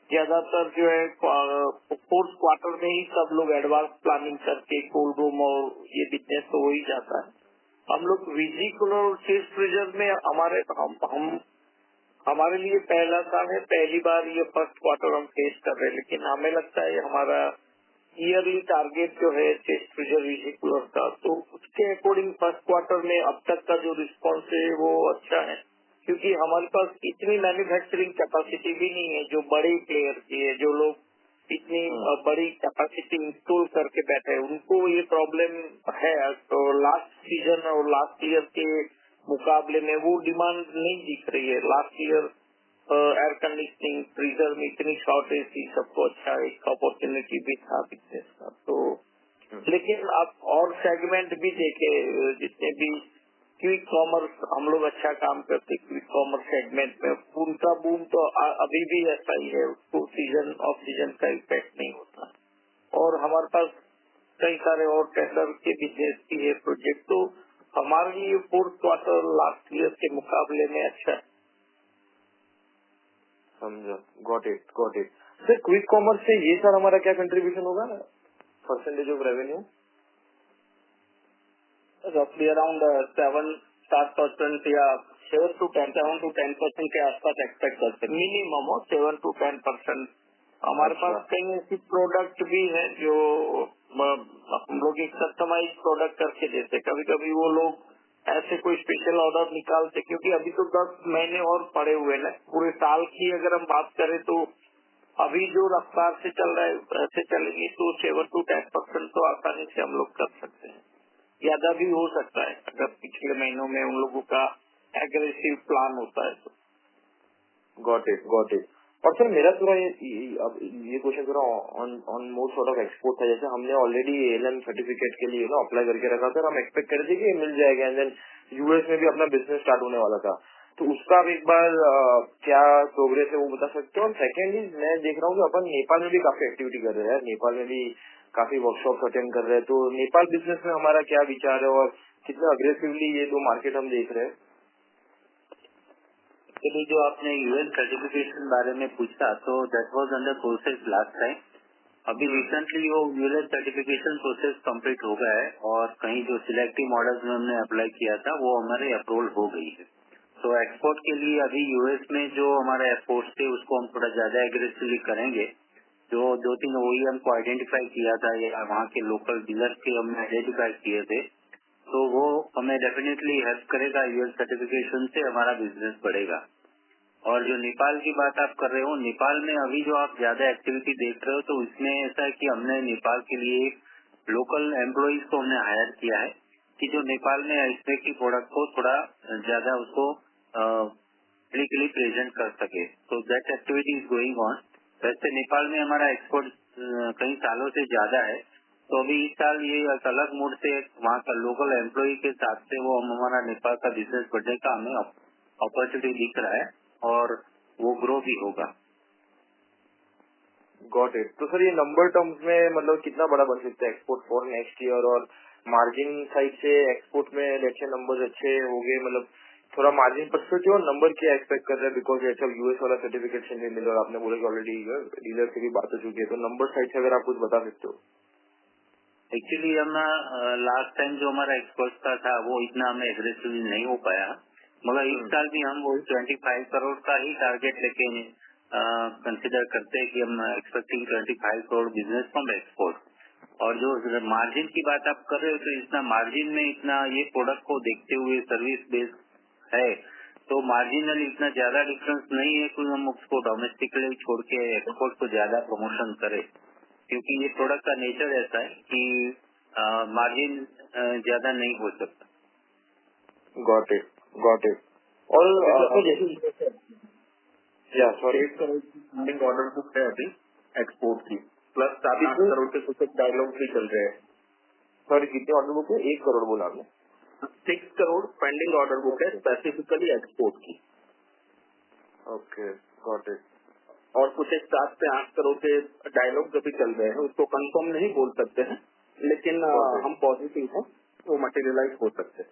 ज्यादातर जो है फोर्थ क्वार्टर में ही सब लोग एडवांस प्लानिंग करके कोल्ड रूम और ये बिजनेस तो हो ही जाता है। हम लोग वीजी कूलर और चेस्ट फ्रीजर में हमारे लिए पहला साल है, पहली बार ये फर्स्ट क्वार्टर हम फेस कर रहे हैं, लेकिन हमें लगता है हमारा ईयरली टारगेट जो है चेस्ट फ्रीजर वीजी कूलर का, तो उसके अकॉर्डिंग फर्स्ट क्वार्टर में अब तक का जो रिस्पॉन्स है वो अच्छा है, क्योंकि हमारे पास इतनी मैन्युफैक्चरिंग कैपेसिटी भी नहीं है जो बड़े प्लेयर की है, जो लोग इतनी बड़ी कैपेसिटी इंस्टॉल करके बैठे हैं, उनको ये प्रॉब्लम है। तो लास्ट सीजन और लास्ट ईयर के मुकाबले में वो डिमांड नहीं दिख रही है। Last year air conditioning freezer में इतनी शॉर्टेज थी, सबको अच्छा एक अपॉर्चुनिटी भी था बिजनेस का। तो लेकिन आप और सेगमेंट भी देखे, जितने भी क्विक कॉमर्स हम लोग अच्छा काम करते, क्विक कॉमर्स सेगमेंट में उनका बूम तो अभी भी ऐसा ही है, उसको सीजन ऑफ सीजन का इफेक्ट नहीं होता। और हमारे पास कई सारे और टेंडर के बिजनेस भी है प्रोजेक्ट, तो हमारे लिए फोर्थ क्वार्टर लास्ट ईयर के मुकाबले में अच्छा है। समझा, got it. Sir quick commerce से ये सर हमारा क्या कंट्रीब्यूशन होगा परसेंटेज ऑफ रेवेन्यू? रफली अराउंड 7-8% या 7 to 10% के आसपास एक्सपेक्ट करते हैं, मिनिमम 7 to 10%। हमारे पास कई ऐसी प्रोडक्ट भी है जो हम लोग एक कस्टमाइज प्रोडक्ट करके देते, कभी कभी वो लोग ऐसे कोई स्पेशल ऑर्डर निकालते, क्योंकि अभी तो 10 महीने और पड़े हुए ना, पूरे साल की अगर हम बात करें तो अभी जो रफ्तार से चल रहा है ऐसे चलेंगे तो 7 to 10% तो आसानी से हम लोग कर सकते हैं, ज्यादा भी हो सकता है अगर पिछले महीनों में उन लोगों का एग्रेसिव प्लान होता है तो। Got it. और सर मेरा थोड़ा ये क्वेश्चन थोड़ा on more sort of export था, जैसे हमने ऑलरेडी ALM सर्टिफिकेट के लिए अप्लाई करके रखा था, हम एक्सपेक्ट कर रहे थे कि मिल जाएगा, एंड देन यूएस में भी अपना बिजनेस स्टार्ट होने वाला था, तो उसका आप एक बार क्या प्रोग्रेस है वो बता सकते हो। और सेकेंड इज मैं देख रहा हूँ कि अपन नेपाल में भी काफी एक्टिविटी कर रहे हैं, नेपाल में भी काफी वर्कशॉप अटेंड कर रहे हैं, तो नेपाल बिजनेस में हमारा क्या विचार है और कितना अग्रेसिवली ये दो मार्केट हम देख रहे हैं? एक्चुअली जो आपने यूएस सर्टिफिकेशन बारे में पूछा, तो that was under process last time. अभी रिसेंटली वो यूएस सर्टिफिकेशन प्रोसेस कंप्लीट हो गया है और कहीं जो सिलेक्टिव मॉडल्स में हमने अप्लाई किया था वो हमारे अप्रूवल हो गई है। तो एक्सपोर्ट के लिए अभी यूएस में जो हमारे एक्सपोर्ट थे उसको हम थोड़ा ज्यादा एग्रेसिवली करेंगे। जो 2-3 OEM को आइडेंटिफाई किया था या वहाँ के लोकल डीलर्स के हमने आइडेंटिफाई किए थे, तो वो हमें डेफिनेटली हेल्प करेगा, यूएस सर्टिफिकेशन से हमारा बिजनेस बढ़ेगा। और जो नेपाल की बात आप कर रहे हो, नेपाल में अभी जो आप ज्यादा एक्टिविटी देख रहे हो, तो इसमें ऐसा है कि हमने नेपाल के लिए लोकल एम्प्लॉइज को हमने हायर किया है कि जो नेपाल में आइसमेक की प्रोडक्ट को थोड़ा ज्यादा उसको पब्लिकली प्रेजेंट कर सके। तो that activity is going on. वैसे नेपाल में हमारा एक्सपोर्ट कई सालों से ज्यादा है तो अभी इस साल ये एक अलग मूड से वहाँ का लोकल एम्प्लॉय के साथ से वो हमारा नेपाल का बिजनेस बढ़ने का हमें अपॉर्चुनिटी दिख रहा है और वो ग्रो भी होगा। Got it. तो सर ये नंबर टर्म्स में मतलब कितना बड़ा बन सकता है एक्सपोर्ट फॉर नेक्स्ट ईयर, और मार्जिन साइड से एक्सपोर्ट में लेट्स से नंबर्स अच्छे हो गए, मतलब थोड़ा मार्जिन परस्पेक्टिव और नंबर क्या एक्सपेक्ट कर रहे हैं, बिकॉज ऐसा यूएस वाला सर्टिफिकेशन नहीं मिला और आपने बोला कि ऑलरेडी डीलर से भी बात हो चुकी है, तो नंबर साइड से अगर आप कुछ बता सकते हो। एक्चुअली हम लास्ट टाइम जो हमारा एक्सपोर्ट का था वो इतना हमें एग्रेसिव नहीं हो पाया, मगर इस साल भी हम वो 25 करोड़ का ही टारगेट लेके कंसिडर करते हैं कि हम expecting 25 crore business from export. और जो मार्जिन की बात आप कर रहे हो, तो इतना मार्जिन में इतना ये प्रोडक्ट को देखते हुए सर्विस बेस है, तो मार्जिनल इतना ज्यादा डिफरेंस नहीं है कि हम उसको डोमेस्टिकली छोड़ के एक्सपोर्ट को ज्यादा प्रमोशन करें, क्योंकि ये प्रोडक्ट का नेचर ऐसा है कि मार्जिन ज्यादा नहीं हो सकता। Got it, got it. और जैसे या सॉरी 8 करोड़ की फंडिंग ऑर्डर बुक है अभी एक्सपोर्ट की, प्लस 7-8 करोड़ के कुछ डायलॉग भी चल रहे हैं। सॉरी कितने ऑर्डर बुक है? 1 करोड़ बोला आपने। 6 करोड़ पेंडिंग ऑर्डर बुक है स्पेसिफिकली एक्सपोर्ट की। Okay, got it. और कुछ 7 से 8 करोड़ के डायलॉग भी चल रहे हैं, उसको कंफर्म नहीं बोल सकते हैं, लेकिन हम पॉजिटिव हैं, वो मटेरियलाइज हो सकते हैं।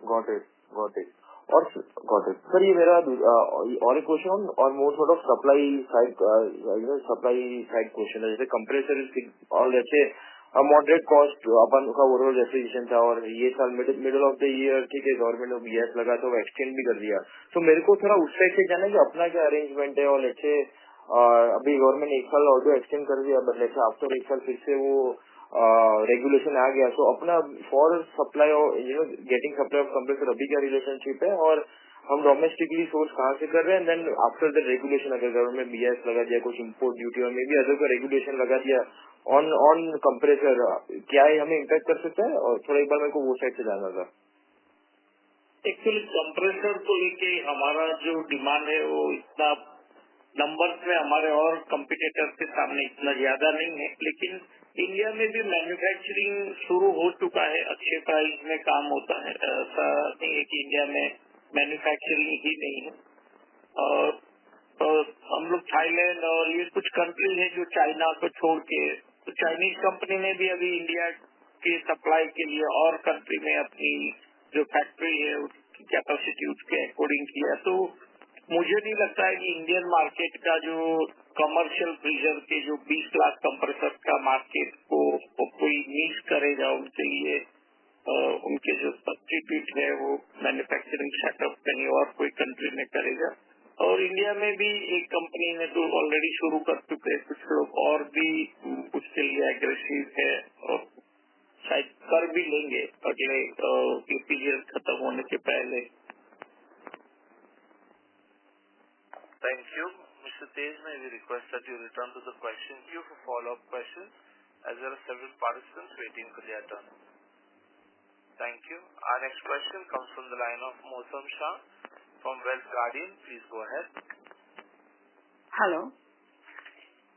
Got it, got it. और गॉट इट सर, ये मेरा और एक क्वेश्चन और more sort of supply side question है। जैसे कंप्रेसर और जैसे मॉडरेट कॉस्ट अपन का ओवरऑल रेफ्रिजरेशन था, और ये साल मिडिल ऑफ द ईयर ठीक है गवर्नमेंट ने बीएस लगा तो एक्सटेंड भी कर दिया, तो मेरे को थोड़ा उस साइड से जाना है कि अपना क्या अरेंजमेंट है। और लेट्स अभी गवर्नमेंट 1 साल और एक्सटेंड कर दिया, बट लेट्स आफ्टर 1 साल फिर से वो रेगुलेशन आ गया, तो अपना फॉर सप्लाई और गेटिंग सप्लाई ऑफ कंप्रेसर अभी क्या रिलेशनशिप है, और हम डोमेस्टिकली सोर्स कहाँ से कर रहे हैं, देन आफ्टर द रेगुलेशन अगर गवर्नमेंट बीएस लगा दिया, कुछ इम्पोर्ट ड्यूटी और मे बी अदर का रेगुलेशन लगा दिया ऑन कंप्रेसर, क्या ये हमें इम्पैक्ट कर सकता है? और थोड़ा एक बार मेरे को वो साइड से जानना था। एक्चुअली कंप्रेसर को लेके हमारा जो डिमांड है वो इतना नंबर्स में हमारे और कंपिटिटर्स के सामने इतना ज्यादा नहीं है, लेकिन इंडिया में भी मैन्युफैक्चरिंग शुरू हो चुका है, अच्छे प्राइस में काम होता है। ऐसा नहीं है कि इंडिया में मैन्युफैक्चरिंग ही नहीं है। और हम लोग थाईलैंड और ये कुछ कंट्री है जो चाइना को छोड़ के, तो चाइनीज कंपनी ने भी अभी इंडिया के सप्लाई के लिए और कंट्री में अपनी जो फैक्ट्री है उसकी कैपेसिटी उसके अकॉर्डिंग किया। तो मुझे नहीं लगता है कि इंडियन मार्केट का जो कमर्शियल फ्रीजर के जो 20 लाख कंप्रेसर का मार्केट को कोई मिस करेगा। उनके लिए उनके जो सब्स्टिट्यूट है वो मैन्युफैक्चरिंग सेटअप कहीं और कोई कंट्री में करेगा। और इंडिया में भी एक कंपनी ने तो ऑलरेडी शुरू कर चुके हैं, कुछ लोग और भी उसके लिए एग्रेसिव है और शायद कर भी लेंगे अगले ये पीरियड खत्म होने के पहले। Thank you. Mr. Tej, may we request that you return to the question queue for follow-up questions, as there are several participants waiting for their turn. Thank you. Our next question comes from the line of Mosam Shah from Wealth Guardian. Please go ahead. Hello.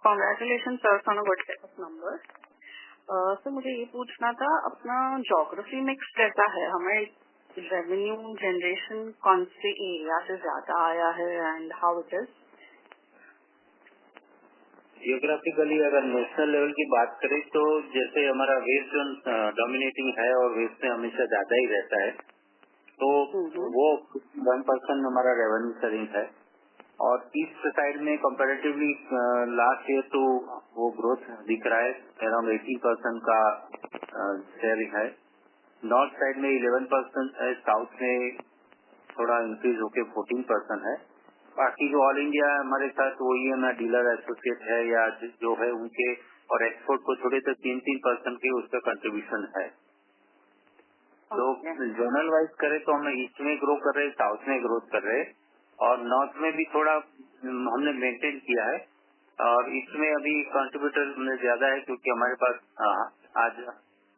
Congratulations sir on a good set of numbers. Sir मुझे ये पूछना था, अपना ज्योग्राफी मिक्स कैसा है? हमें रेवेन्यू जनरेशन कौन से एरिया से ज्यादा आया है and how it is? Geographically अगर नेशनल लेवल की बात करें तो जैसे हमारा वेस्ट जोन डोमिनेटिंग है और वेस्ट में हमेशा ज्यादा ही रहता है, तो वो 1% हमारा रेवेन्यू शेयरिंग है। और ईस्ट साइड में कंपैरेटिवली लास्ट ईयर तो वो ग्रोथ दिख रहा है, अराउंड 18% का शेयरिंग है। नॉर्थ साइड में 11% है, साउथ में थोड़ा इंक्रीज होके 14% है। बाकी जो ऑल इंडिया हमारे साथ ओईएम या डीलर एसोसिएट है या जो है उनके और एक्सपोर्ट को छोड़े तो 3% के उसका कंट्रीब्यूशन है। तो जोनल वाइज करें तो हम ईस्ट में ग्रो कर रहे, साउथ में ग्रोथ कर रहे और नॉर्थ में भी थोड़ा हमने मेंटेन किया है। और इसमें अभी कंट्रीब्यूटर ज्यादा है क्योंकि हमारे पास आज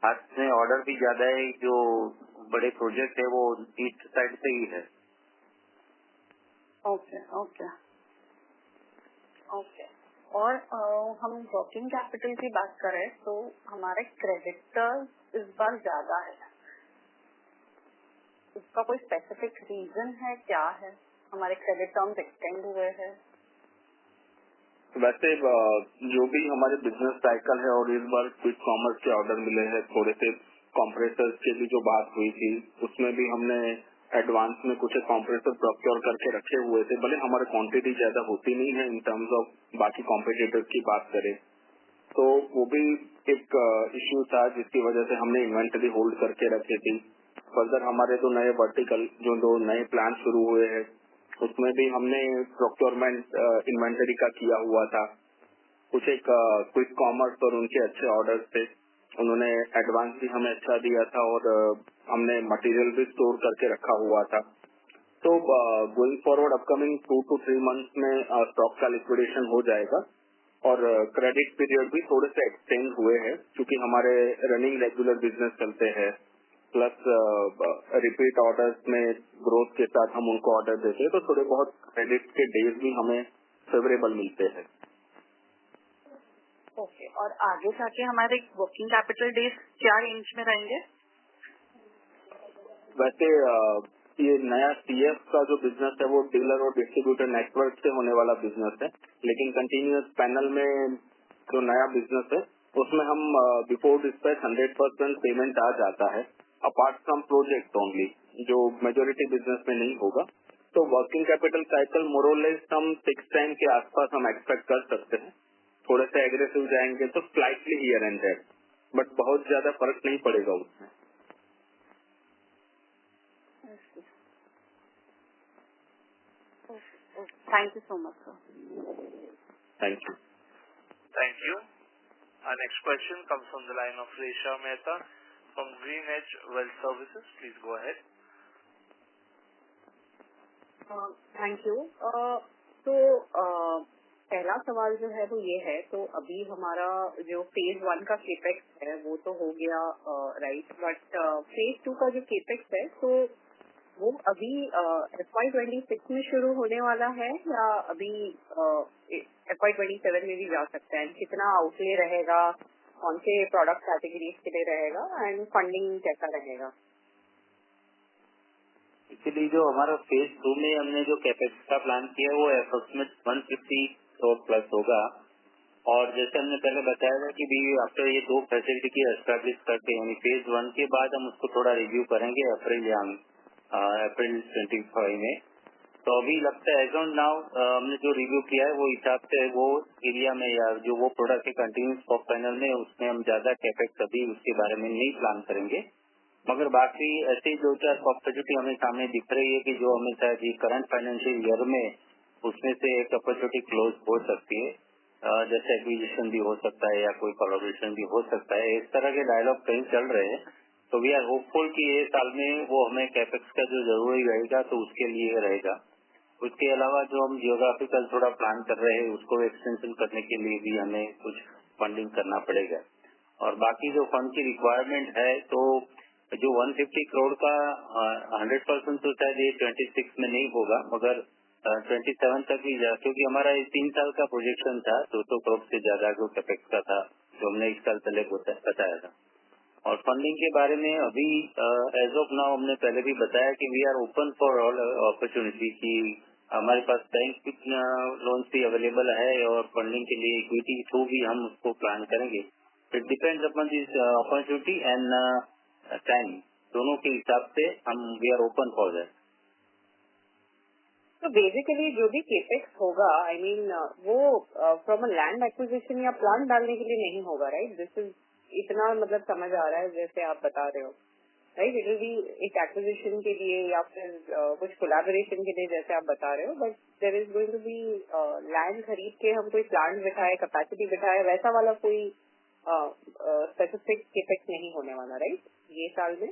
हाथ में ऑर्डर भी ज्यादा है, जो बड़े प्रोजेक्ट है वो ईस्ट साइड से ही है। ओके ओके ओके और हम वर्किंग कैपिटल की बात करें तो हमारे क्रेडिटर्स इस बार ज्यादा है, उसका कोई स्पेसिफिक रीजन है? क्या है? हमारे क्रेडिट टर्म्स एक्सटेंड हुए हैं? वैसे जो भी हमारे बिजनेस साइकिल है और इस बार क्विक कॉमर्स के ऑर्डर मिले हैं, थोड़े से कॉम्प्रेसर्स की भी जो बात हुई थी उसमें भी हमने एडवांस में कुछ कॉम्प्रेसर प्रोक्योर करके रखे हुए थे। भले हमारे क्वांटिटी ज्यादा होती नहीं है इन टर्म्स ऑफ बाकी कॉम्पिटिटर्स की बात करें तो वो भी एक इश्यू था जिसकी वजह से हमने इन्वेंटरी होल्ड करके रखी थी। फर्दर हमारे जो नए वर्टिकल जो दो नए प्लान शुरू हुए हैं उसमें भी हमने प्रोक्योरमेंट इन्वेंटरी का किया हुआ था। कुछ एक क्विक कॉमर्स और उनके अच्छे ऑर्डर्स थे, उन्होंने एडवांस भी हमें अच्छा दिया था और हमने मटेरियल भी स्टोर करके रखा हुआ था। तो going forward upcoming 2 to 3 months में स्टॉक का लिक्विडेशन हो जाएगा और क्रेडिट पीरियड भी थोड़े से एक्सटेंड हुए हैं क्योंकि हमारे रनिंग रेगुलर बिजनेस चलते हैं, प्लस रिपीट ऑर्डर्स में ग्रोथ के साथ हम उनको ऑर्डर देते हैं तो थोड़े बहुत क्रेडिट के डेज भी हमें फेवरेबल मिलते हैं। ओके, और आगे जाके हमारे वर्किंग कैपिटल डेज क्या रेंज में रहेंगे? वैसे ये नया सीएफ का जो बिजनेस है वो डीलर और डिस्ट्रीब्यूटर नेटवर्क से होने वाला बिजनेस है, लेकिन कंटिन्यूअस पैनल में जो नया बिजनेस है उसमें हम बिफोर डिस्पैच 100% पेमेंट आ जाता है, अपार्ट फ्रॉम प्रोजेक्ट ओनली, जो मेजोरिटी बिजनेस में नहीं होगा। तो वर्किंग कैपिटल साइकिल मोरलेस हम 6 टाइम के आसपास हम एक्सपेक्ट कर सकते हैं। थोड़े से एग्रेसिव जाएंगे तो slightly here and there, but बहुत ज्यादा फर्क नहीं पड़ेगा उसमें। Thank you so much, sir. Thank you. Thank you. Our next question comes from the line of Resha Mehta from GreenEdge Wealth Services. Please go ahead. Thank you. तो पहला सवाल जो है वो ये है, तो अभी हमारा जो फेज 1 का केपेक्स है वो तो हो गया राइट, बट फेज 2 का जो केपेक्स है तो वो अभी FY26 में शुरू होने वाला है या अभी FY27 में भी जा सकता है? कितना आउटले रहेगा, कौन से प्रोडक्ट कैटेगरीज के लिए रहेगा एंड फंडिंग कैसा रहेगा? एक्चुअली जो हमारा फेज 2 में हमने जो कैपेक्स का प्लान किया वो अप्रोक्सीमेट 150 करोड़ प्लस होगा। और जैसे हमने पहले बताया था कि भी आफ्टर ये 2 फैसिलिटी की एस्टैब्लिश करके यानी फेज 1 के बाद हम उसको थोड़ा रिव्यू करेंगे अप्रैल 25 में। तो अभी लगता है एज ऑन नाउ हमने जो रिव्यू किया है वो हिसाब से वो एरिया में या जो वो प्रोडक्ट के कंटिन्यूस स्टॉक पैनल में उसमें हम ज्यादा कैपेक्स अभी उसके बारे में नहीं प्लान करेंगे। मगर बाकी ऐसी 2-4 अपॉर्चुनिटी हमें सामने दिख रही है कि जो हमें शायद ये करंट फाइनेंशियल ईयर में उसमें से एक अपॉर्चुनिटी क्लोज हो सकती है, जैसे एक्विजिशन भी हो सकता है या कोई कोलैबोरेशन भी हो सकता है। इस तरह के डायलॉग कहीं चल रहे हैं, तो वी आर होपफुल कि ये साल में वो हमें कैपेक्स का जो जरूरी रहेगा तो उसके लिए रहेगा। उसके अलावा जो हम जियोग्राफिकल थोड़ा प्लान कर रहे हैं उसको एक्सटेंशन करने के लिए भी हमें कुछ फंडिंग करना पड़ेगा। और बाकी जो फंड की रिक्वायरमेंट है तो जो 150 करोड़ का 100% तो शायद ये 26 में नहीं होगा, मगर 27 तक भी जा, क्योंकि हमारा ये 3 साल का प्रोजेक्शन था 200 करोड़ से ज्यादा जो कैपेक्स का था जो हमने इस साल पहले बताया था। और फंडिंग के बारे में अभी एज ऑफ नाउ हमने पहले भी बताया कि we are open for all opportunity की हमारे पास बैंक लोन भी अवेलेबल है और फंडिंग के लिए इक्विटी थ्रू भी हम उसको प्लान करेंगे। It depends upon this opportunity and time, दोनों के हिसाब से हम we are open for that. तो बेसिकली जो भी केपेक्स होगा आई मीन वो फ्रॉम अ लैंड एक्विजिशन या प्लांट डालने के लिए नहीं होगा, राइट? दिस इज इतना मतलब समझ आ रहा है जैसे आप बता रहे हो, राइट? इट विल बी एक एक्विजिशन के लिए या फिर कुछ कोलैबोरेशन के लिए जैसे आप बता रहे हो, but there is going to be land खरीद के हम कोई प्लांट बिठाए, कैपेसिटी बिठाए, वैसा वाला कोई स्पेसिफिक केपेक्स नहीं होने वाला, राइट? ये साल में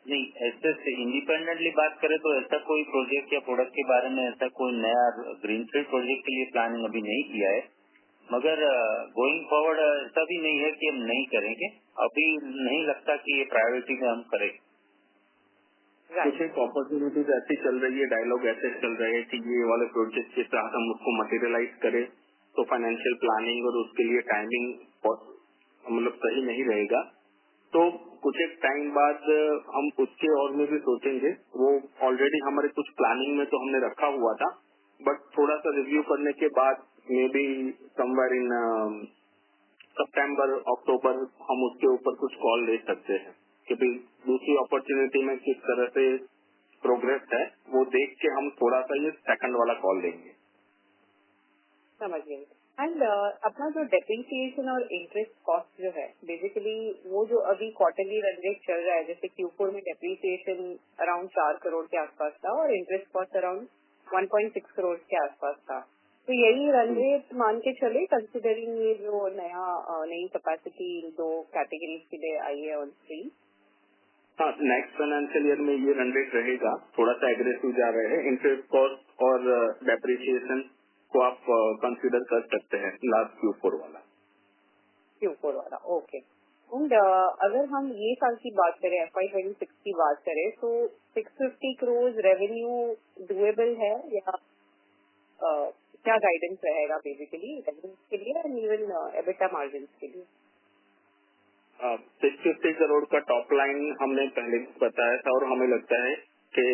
नहीं, ऐसे इंडिपेंडेंटली बात करें तो ऐसा कोई प्रोजेक्ट या प्रोडक्ट के बारे में ऐसा कोई नया ग्रीनफील्ड प्रोजेक्ट के लिए प्लानिंग अभी नहीं किया है, मगर गोइंग फॉरवर्ड ऐसा भी नहीं है कि हम नहीं करेंगे। अभी नहीं लगता कि ये प्रायोरिटी में हम करें। कुछ एक अपॉर्चुनिटीज ऐसी चल रही है, डायलॉग ऐसे चल रहे हैं कि ये वाले प्रोजेक्ट के साथ हम उसको मटेरियलाइज करें तो फाइनेंशियल प्लानिंग और उसके लिए टाइमिंग मतलब सही नहीं रहेगा। तो कुछ एक टाइम बाद हम उसके और में भी सोचेंगे। वो ऑलरेडी हमारे कुछ प्लानिंग में तो हमने रखा हुआ था, बट थोड़ा सा रिव्यू करने के बाद मे बी समवेयर इन सितंबर अक्टूबर हम उसके ऊपर कुछ कॉल ले सकते हैं कि भाई दूसरी अपॉर्चुनिटी में किस तरह से प्रोग्रेस है, वो देख के हम थोड़ा सा ये सेकंड वाला कॉल लेंगे। समझ गई। एंड अपना जो डेप्रिसिएशन और इंटरेस्ट कॉस्ट जो है बेसिकली वो जो अभी क्वार्टरली रन रेट चल रहा है, जैसे Q4 में डेप्रिसिएशन अराउंड 4 करोड़ के आसपास था और इंटरेस्ट कॉस्ट अराउंड 1.6 करोड़ के आसपास था, तो यही रन रेट मान के चले कंसिडरिंग ये जो नई कैपेसिटी दो कैटेगरीज के लिए आई है ऑन स्ट्रीम। हाँ, नेक्स्ट फाइनेंशियल ईयर में ये रन रेट रहेगा। थोड़ा सा एग्रेसिव जा रहे हैं। इंटरेस्ट कॉस्ट और डेप्रिसिएशन को आप कंसीडर कर सकते हैं लास्ट Q4 वाला। ओके। एंड अगर हम ये साल की बात करें, FY26 की बात करें, तो 650 करोड़ रेवेन्यू डुएबल है या क्या गाइडेंस रहेगा बेसिकली रेवेन्यू के लिए एंड इवन एबिटा मार्जिन के लिए? 650 करोड़ का टॉप लाइन हमने पहले भी बताया था और हमें लगता है कि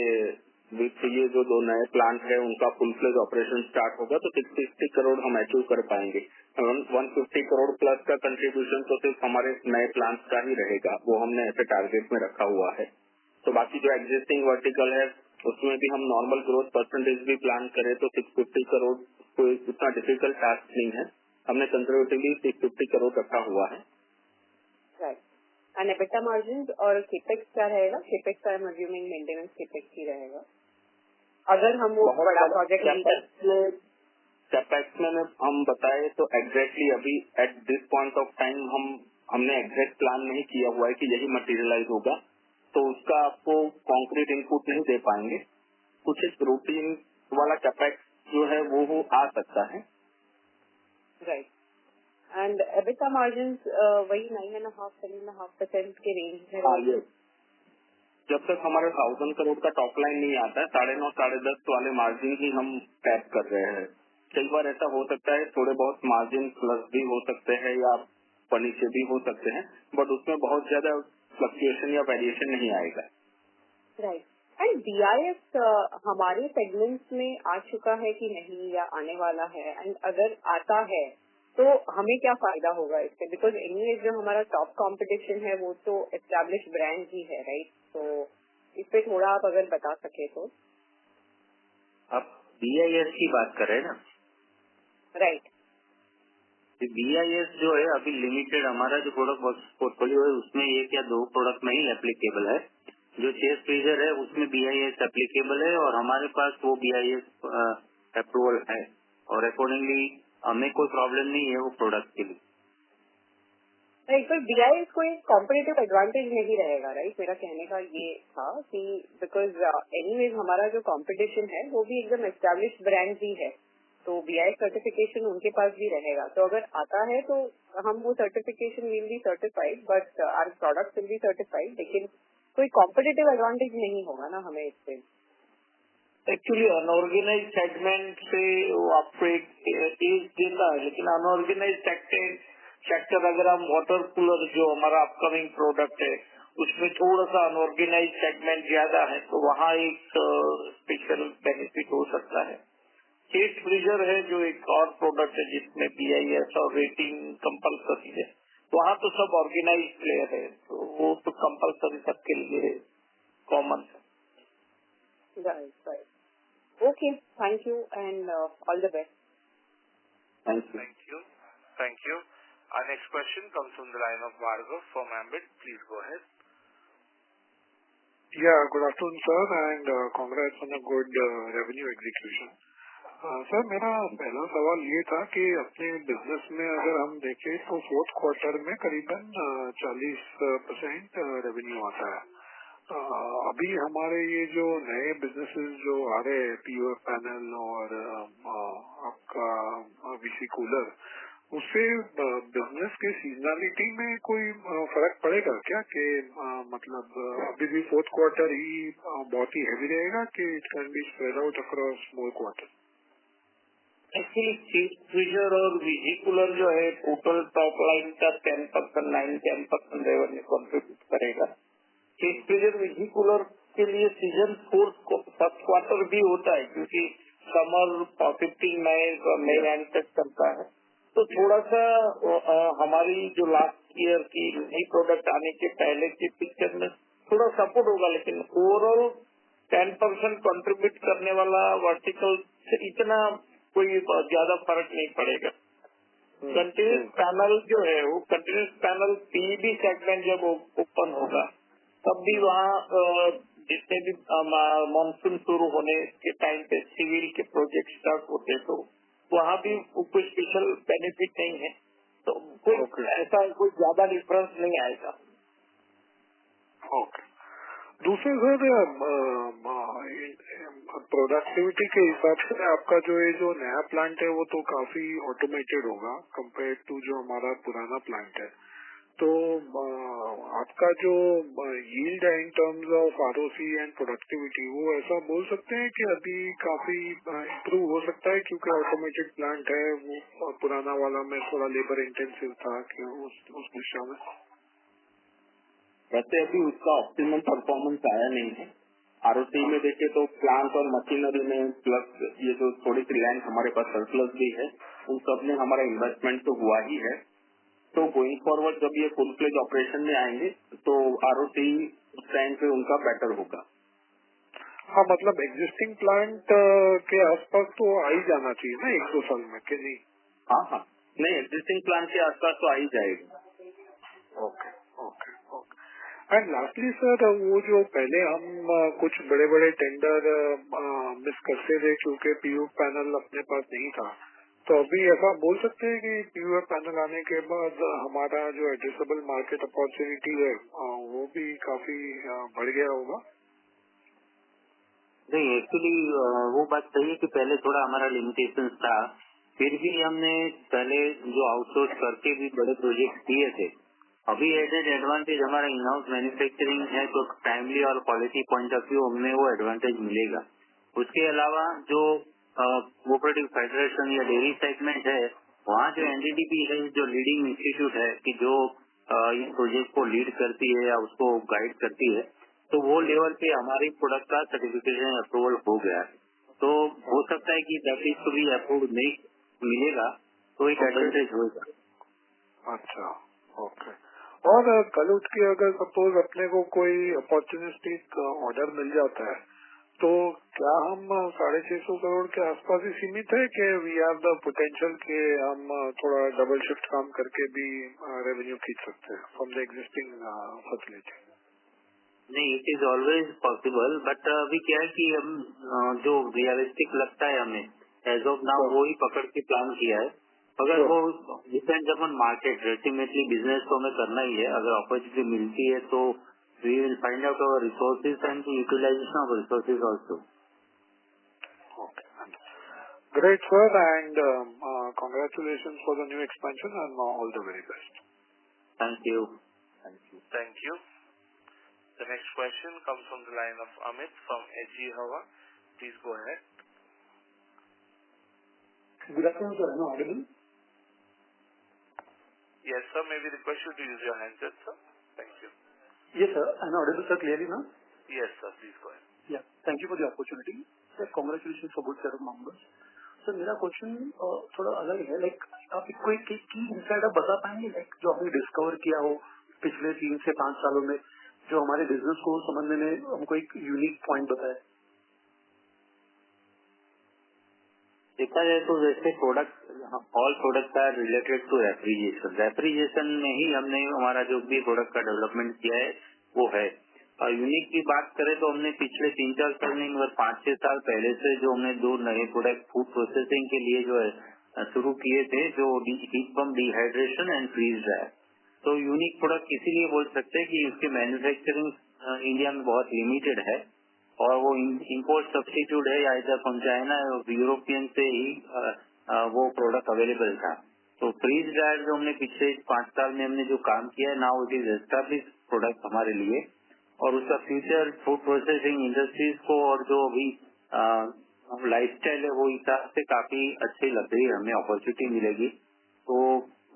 विथ ये जो दो नए प्लांट है उनका फुल फ्लेज ऑपरेशन स्टार्ट होगा तो 650 करोड़ हम अचीव कर पाएंगे। 150 करोड़ प्लस का कंट्रीब्यूशन तो सिर्फ हमारे नए प्लांट का ही रहेगा, वो हमने ऐसे टारगेट में रखा हुआ है। तो बाकी जो एग्जिस्टिंग वर्टिकल है उसमें भी हम नॉर्मल ग्रोथ परसेंटेज भी प्लान करें तो 650 करोड़ कोई उतना डिफिकल्ट टास्क नहीं है। हमने कंजर्वेटिवली 650 करोड़ रखा हुआ है। राइट। एंड एबिटा मार्जिन और केपेक्स क्या रहेगा? Capex I am assuming maintenance capex ही रहेगा अगर हम वो बड़ा प्रोजेक्ट कैपेक्स में हम बताए तो एग्जैक्टली अभी at this point of time हमने एग्जैक्ट प्लान नहीं किया हुआ है कि यही मटेरियलाइज होगा, तो उसका आपको कॉन्क्रीट इनपुट नहीं दे पाएंगे। कुछ एक रूटीन वाला कैपेक्स जो है वो आ सकता है। राइट। एंड एबिटा मार्जिन वही 9.5-7.5% के रेंज में। हाँ, ये जब तक हमारे 1000 करोड़ का टॉप लाइन नहीं आता है 9.5-10 वाले मार्जिन ही हम टैप कर रहे हैं। कई बार ऐसा हो सकता है थोड़े बहुत मार्जिन प्लस भी हो सकते हैं या नीचे भी हो सकते हैं, बट उसमें बहुत ज्यादा फ्लक्चुएशन या वेरिएशन नहीं आएगा। राइट। एंड BIS हमारे सेगमेंट्स में आ चुका है कि नहीं या आने वाला है, एंड अगर आता है तो हमें क्या फायदा होगा इससे? बिकॉज एनीवेज जो हमारा टॉप कंपटीशन है वो तो एस्टैब्लिश ब्रांड ही है, राइट? तो इस पे थोड़ा आप अगर बता सके तो। आप BIS की बात कर रहे हैं ना? राइट। BIS जो है अभी लिमिटेड हमारा जो प्रोडक्ट पोर्टफोलियो है उसमें एक या दो प्रोडक्ट में ही एप्लीकेबल है। जो चेस्ट फ्रीजर है उसमें BIS एप्लीकेबल है और हमारे पास वो BIS अप्रूवल है और अकॉर्डिंगली हमें कोई प्रॉब्लम नहीं है वो प्रोडक्ट के लिए। राइट। पर BIS कोई कॉम्पिटिटिव एडवांटेज नहीं रहेगा, राइट? मेरा कहने का ये था कि बिकॉज एनीवेज हमारा जो कंपटीशन है वो भी एकदम एस्टैब्लिश ब्रांड ही है, तो BIS सर्टिफिकेशन उनके पास भी रहेगा। तो अगर आता है तो हम वो certification will be certified, but our product will be certified, लेकिन कोई कॉम्पिटिटिव एडवांटेज नहीं होगा ना हमें इससे। एक्चुअली अनऑर्गेनाइज सेगमेंट से वो आपको एक एज देता है, लेकिन अनऑर्गेनाइज सेक्टर अगर हम वाटर कूलर जो हमारा अपकमिंग प्रोडक्ट है उसमें थोड़ा सा अनऑर्गेनाइज सेगमेंट ज्यादा है तो वहाँ एक स्पेशल बेनिफिट हो सकता है। चेस्ट फ्रीजर है जो एक और प्रोडक्ट है जिसमें BIS और रेटिंग कंपल्सरी है, वहाँ तो सब ऑर्गेनाइज प्लेयर है तो वो तो कंपल्सरी सबके लिए कॉमन है। Right right. Okay, thank you and all the best. Thank you. Our next question comes from the line of Bhargav from Ambit. Please go ahead. Yeah, good afternoon, sir, and congrats on a good revenue execution. Sir, मेरा पहला सवाल ये था कि अपने बिजनेस में अगर हम देखें तो फोर्थ क्वार्टर में करीबन 40% रेवेन्यू आता है। अभी हमारे ये जो नए बिजनेसेस जो आ रहे हैं, POF पैनल और आपका VC कूलर, उससे बिजनेस के सीजनलिटी में कोई फर्क पड़ेगा क्या? कि मतलब अभी भी फोर्थ क्वार्टर ही बहुत ही हैवी रहेगा कि it can be spread out across more quarter? Actually चीज फ्रीजर और वेहिकुलर जो है टोटल टॉप लाइन का 10%, 9-10% रेवेन्यू कॉन्ट्रीब्यूट करेगा। चीज फ्रीजर वेहिकुलर के लिए सीजन 4 फर्स्ट क्वार्टर भी होता है, क्योंकि समर 15 मई एंड तक चलता है। तो थोड़ा सा हमारी जो लास्ट ईयर की नई प्रोडक्ट आने के पहले की पिक्चर में थोड़ा सपोर्ट होगा, लेकिन ओवरऑल 10% कंट्रीब्यूट करने वाला वर्टिकल से इतना कोई ज्यादा फर्क नहीं पड़ेगा। कंटिन्यूस पैनल जो है वो कंटिन्यूस पैनल पीबी सेगमेंट जब ओपन होगा तब भी वहाँ जितने भी मानसून शुरू होने के टाइम पे सिविल के प्रोजेक्ट स्टार्ट होते तो वहाँ भी कोई स्पेशल बेनिफिट नहीं है, तो कोई ऐसा कोई ज्यादा डिफरेंस नहीं आएगा। ओके। दूसरे सर प्रोडक्टिविटी के हिसाब से आपका जो नया प्लांट है वो तो काफी ऑटोमेटेड होगा कंपेयर टू जो हमारा पुराना प्लांट है। तो आपका जो यील्ड है in terms of ROC and productivity वो ऐसा बोल सकते हैं कि अभी काफी इम्प्रूव हो सकता है, क्योंकि ऑटोमेटेड प्लांट है, वो पुराना वाला में थोड़ा लेबर इंटेंसिव था कि उस दिशा में। वैसे अभी उसका ऑप्टिमम परफॉर्मेंस आया नहीं है। आरओसी में देखे तो प्लांट और मशीनरी में प्लस ये जो थोड़ी सी लैंड हमारे पास सरप्लस भी है, उन सब में हमारा इन्वेस्टमेंट तो हुआ ही है। तो गोइंग फॉरवर्ड जब ये फुल फ्लेज ऑपरेशन में आएंगे तो आरओसी उस टाइम पे उनका बेटर होगा। हाँ, मतलब एग्जिस्टिंग प्लांट के आसपास तो आ ही जाना चाहिए ना 1-2 साल में, कि नहीं? हाँ, नहीं एग्जिस्टिंग प्लांट के आसपास तो आ ही जाएगा। ओके। एंड लास्टली सर, वो जो पहले हम कुछ बड़े बड़े टेंडर मिस करते थे क्योंकि पीयूएफ पैनल अपने पास नहीं था, तो अभी ऐसा बोल सकते हैं कि पीयूएफ पैनल आने के बाद हमारा जो एड्रेसेबल मार्केट अपॉर्चुनिटी है वो भी काफी बढ़ गया होगा? नहीं, एक्चुअली वो बात सही है कि पहले थोड़ा हमारा लिमिटेशन था, फिर भी हमने पहले जो आउटसोर्स करके भी बड़े प्रोजेक्ट किए थे। अभी एडेड एडवांटेज हमारा इन हाउस मैन्युफैक्चरिंग है, तो टाइमली और क्वालिटी पॉइंट ऑफ व्यू हमें वो एडवांटेज मिलेगा। उसके अलावा जो कोऑपरेटिव फेडरेशन या डेयरी सेगमेंट है, वहाँ जो एनडीडीपी है, जो लीडिंग इंस्टीट्यूट है कि जो इस प्रोजेक्ट को लीड करती है या उसको गाइड करती है, तो वो लेवल पे हमारी प्रोडक्ट का सर्टिफिकेशन अप्रूवल हो गया है। तो हो सकता है कि that is to be approve नहीं मिलेगा तो एक एडवांटेज होगा। अच्छा, ओके। और कल उठ के अगर सपोज अपने को कोई अपॉर्चुनिस्टिक ऑर्डर मिल जाता है तो क्या हम 650 करोड़ के आसपास ही सीमित है कि वी हैव द पोटेंशियल कि हम थोड़ा डबल शिफ्ट काम करके भी रेवेन्यू खींच सकते हैं फ्रॉम द एग्जिस्टिंग फैसिलिटी? नहीं, it is always possible, but अभी क्या है कि हम जो रियलिस्टिक लगता है हमें एज ऑफ नाउ वो ही पकड़ के प्लान किया है। अगर वो depend upon market, ultimately business तो हमें करना ही है। अगर अपॉर्चुनिटी मिलती है तो we will find out our resources and utilization of resources also. Great, sir, and congratulations for the new expansion and all the very best. Thank you. Thank you. The next question comes from the line of Amit from HG Hawa. Please go ahead. Good afternoon, sir. Am I audible? Yes, sir. May we request you to use your handset, sir? Thank you. Yes, sir. Am I audible, sir, clearly now? Yes, sir. Please go ahead. Yeah. Thank you for the opportunity. Sir, congratulations for good set of numbers. Sir, मेरा क्वेश्चन थोड़ा अलग है। लाइक आप कोई की इनसाइड आप बता पाएंगे, लाइक जो आपने डिस्कवर किया हो पिछले 3 से 5 सालों में, जो हमारे बिजनेस को समझने में हमको एक यूनिक पॉइंट बताए? देखा जाए तो वैसे product all product are related to refrigeration में ही हमने हमारा जो भी प्रोडक्ट का डेवलपमेंट किया है वो है। और यूनिक की बात करें तो हमने पिछले 3-4 साल नहीं मगर 5-6 साल पहले से जो हमने 2 नए प्रोडक्ट फूड प्रोसेसिंग के लिए जो है शुरू किए थे, जो heat pump dehydration and freeze dryer. तो यूनिक प्रोडक्ट इसीलिए बोल सकते हैं कि उसकी मैन्युफैक्चरिंग इंडिया में बहुत लिमिटेड है और वो इम्पोर्ट सब्स्टिट्यूट है या इधर फ्रॉम चाइना यूरोपियन से ही वो प्रोडक्ट अवेलेबल था। तो फ्रीज ड्रायर जो हमने पिछले 5 साल में हमने जो काम किया है, now it is established product हमारे लिए और उसका फ्यूचर फूड प्रोसेसिंग इंडस्ट्रीज को और जो अभी लाइफस्टाइल है वो हिसाब से काफी अच्छी लग रही है, हमें अपॉर्चुनिटी मिलेगी तो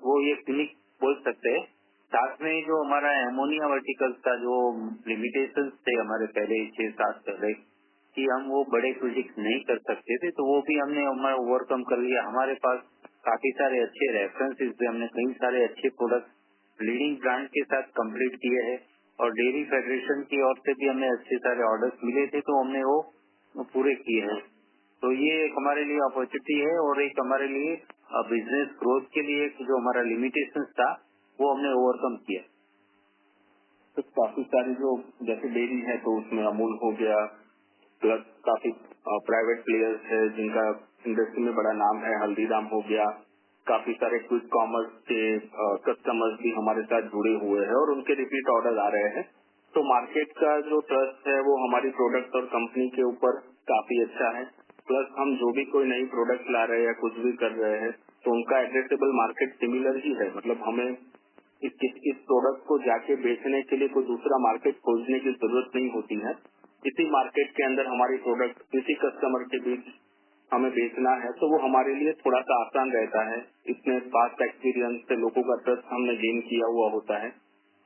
वो ये क्लिनिक बोल सकते हैं। साथ में जो हमारा एमोनिया वर्टिकल्स का जो लिमिटेशंस थे हमारे पहले 6-7 पहले कि हम वो बड़े प्रोजेक्ट नहीं कर सकते थे, तो वो भी हमने हमारा ओवरकम कर लिया। हमारे पास काफी सारे अच्छे रेफरेंसेस भी, हमने कई सारे अच्छे प्रोडक्ट लीडिंग ब्रांड के साथ कंप्लीट किए हैं और डेयरी फेडरेशन की ओर से भी हमें अच्छे सारे ऑर्डर्स मिले थे तो हमने वो पूरे किए हैं। तो ये एक हमारे लिए अपॉर्चुनिटी है और एक हमारे लिए बिजनेस ग्रोथ के लिए जो हमारा लिमिटेशन था वो हमने ओवरकम किया। तो काफी सारी जो जैसे डेयरी है तो उसमें अमूल हो गया, प्लस काफी प्राइवेट प्लेयर्स है जिनका इंडस्ट्री में बड़ा नाम है, हल्दीराम हो गया, काफी सारे क्विक कॉमर्स के कस्टमर्स भी हमारे साथ जुड़े हुए हैं और उनके रिपीट ऑर्डर आ रहे हैं। तो मार्केट का जो ट्रस्ट है वो हमारी प्रोडक्ट और कंपनी के ऊपर काफी अच्छा है। प्लस हम जो भी कोई नई प्रोडक्ट ला रहे हैं या कुछ भी कर रहे हैं तो उनका एड्रेसेबल मार्केट सिमिलर ही है। मतलब हमें इस प्रोडक्ट को जाके बेचने के लिए कोई दूसरा मार्केट खोजने की जरूरत नहीं होती है। इसी मार्केट के अंदर हमारी प्रोडक्ट इसी कस्टमर के बीच हमें बेचना है तो वो हमारे लिए थोड़ा सा आसान रहता है। इतने पास्ट एक्सपीरियंस से लोगों का ट्रस्ट हमने गेन किया हुआ होता है।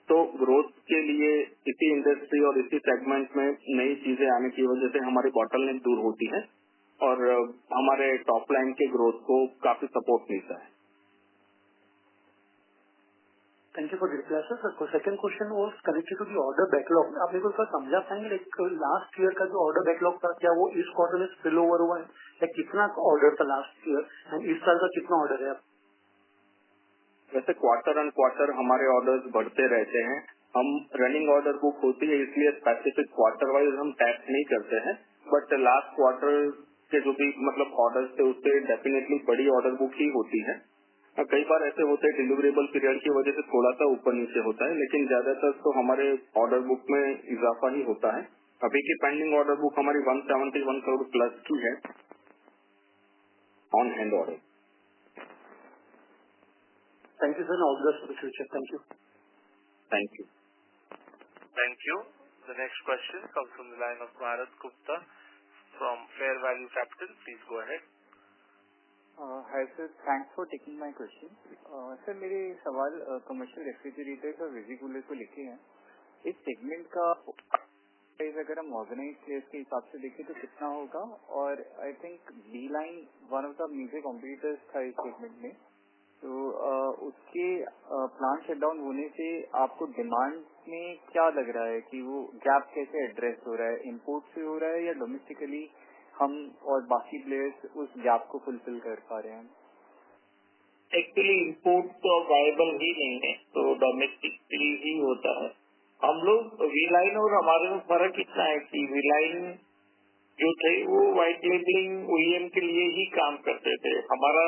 तो ग्रोथ के लिए इसी इंडस्ट्री और इसी सेगमेंट में नई चीजें आने की वजह से हमारी बॉटलनेक दूर होती है और हमारे टॉप लाइन के ग्रोथ को काफी सपोर्ट मिलता है। Thank you for the reply, sir. So second question was connected to the order backlog. आप मेरे को थोड़ा समझा पाएंगे लाइक लास्ट ईयर का जो ऑर्डर बैकलॉग था क्या वो इस क्वार्टर में स्पिल ओवर हुआ है या कितना ऑर्डर था लास्ट ईयर एंड इस साल का कितना ऑर्डर है? वैसे क्वार्टर ऑन क्वार्टर हमारे ऑर्डर्स बढ़ते रहते हैं। हम रनिंग ऑर्डर बुक होती है इसलिए स्पेसिफिक क्वार्टर वाइज हम टैक्स नहीं करते हैं, बट लास्ट क्वार्टर के जो भी मतलब ऑर्डर थे उससे डेफिनेटली बड़ी ऑर्डर बुक ही होती है। कई बार ऐसे होते हैं डिलीवरेबल पीरियड की वजह से थोड़ा सा ऊपर नीचे होता है, लेकिन ज्यादातर तो हमारे ऑर्डर बुक में इजाफा ही होता है। अभी की पेंडिंग ऑर्डर बुक हमारी 171 करोड़ प्लस की है on hand order. Thank you sir, all the best for the future. Thank you. Thank you. Thank you. The next question comes from the line of Bharat Gupta from Fair Value Capital. Please go ahead. Hi sir, thanks for taking my question. Sir मेरे सवाल कमर्शियल रेफ्रिजरेटर्स और वेजिकूलर को लेके हैं। इस सेगमेंट का प्राइस अगर हम ऑर्गेनाइज प्लेयर्स के हिसाब से देखें तो कितना होगा? और I think B line one of the major competitors था इस सेगमेंट में, तो उसके प्लांट शटडाउन होने से आपको डिमांड में क्या लग रहा है कि वो गैप कैसे एड्रेस हो रहा है? इम्पोर्ट से हो रहा है या डोमेस्टिकली हम और बाकी प्लेयर्स उस गैप को फुलफिल कर पा रहे हैं? एक्चुअली इम्पोर्ट तो वायबल ही नहीं है, तो डोमेस्टिकली ही होता है। हम लोग वी लाइन और हमारे में फर्क इतना है कि वी लाइन जो थे वो व्हाइट लेबलिंग ओईएम के लिए ही काम करते थे। हमारा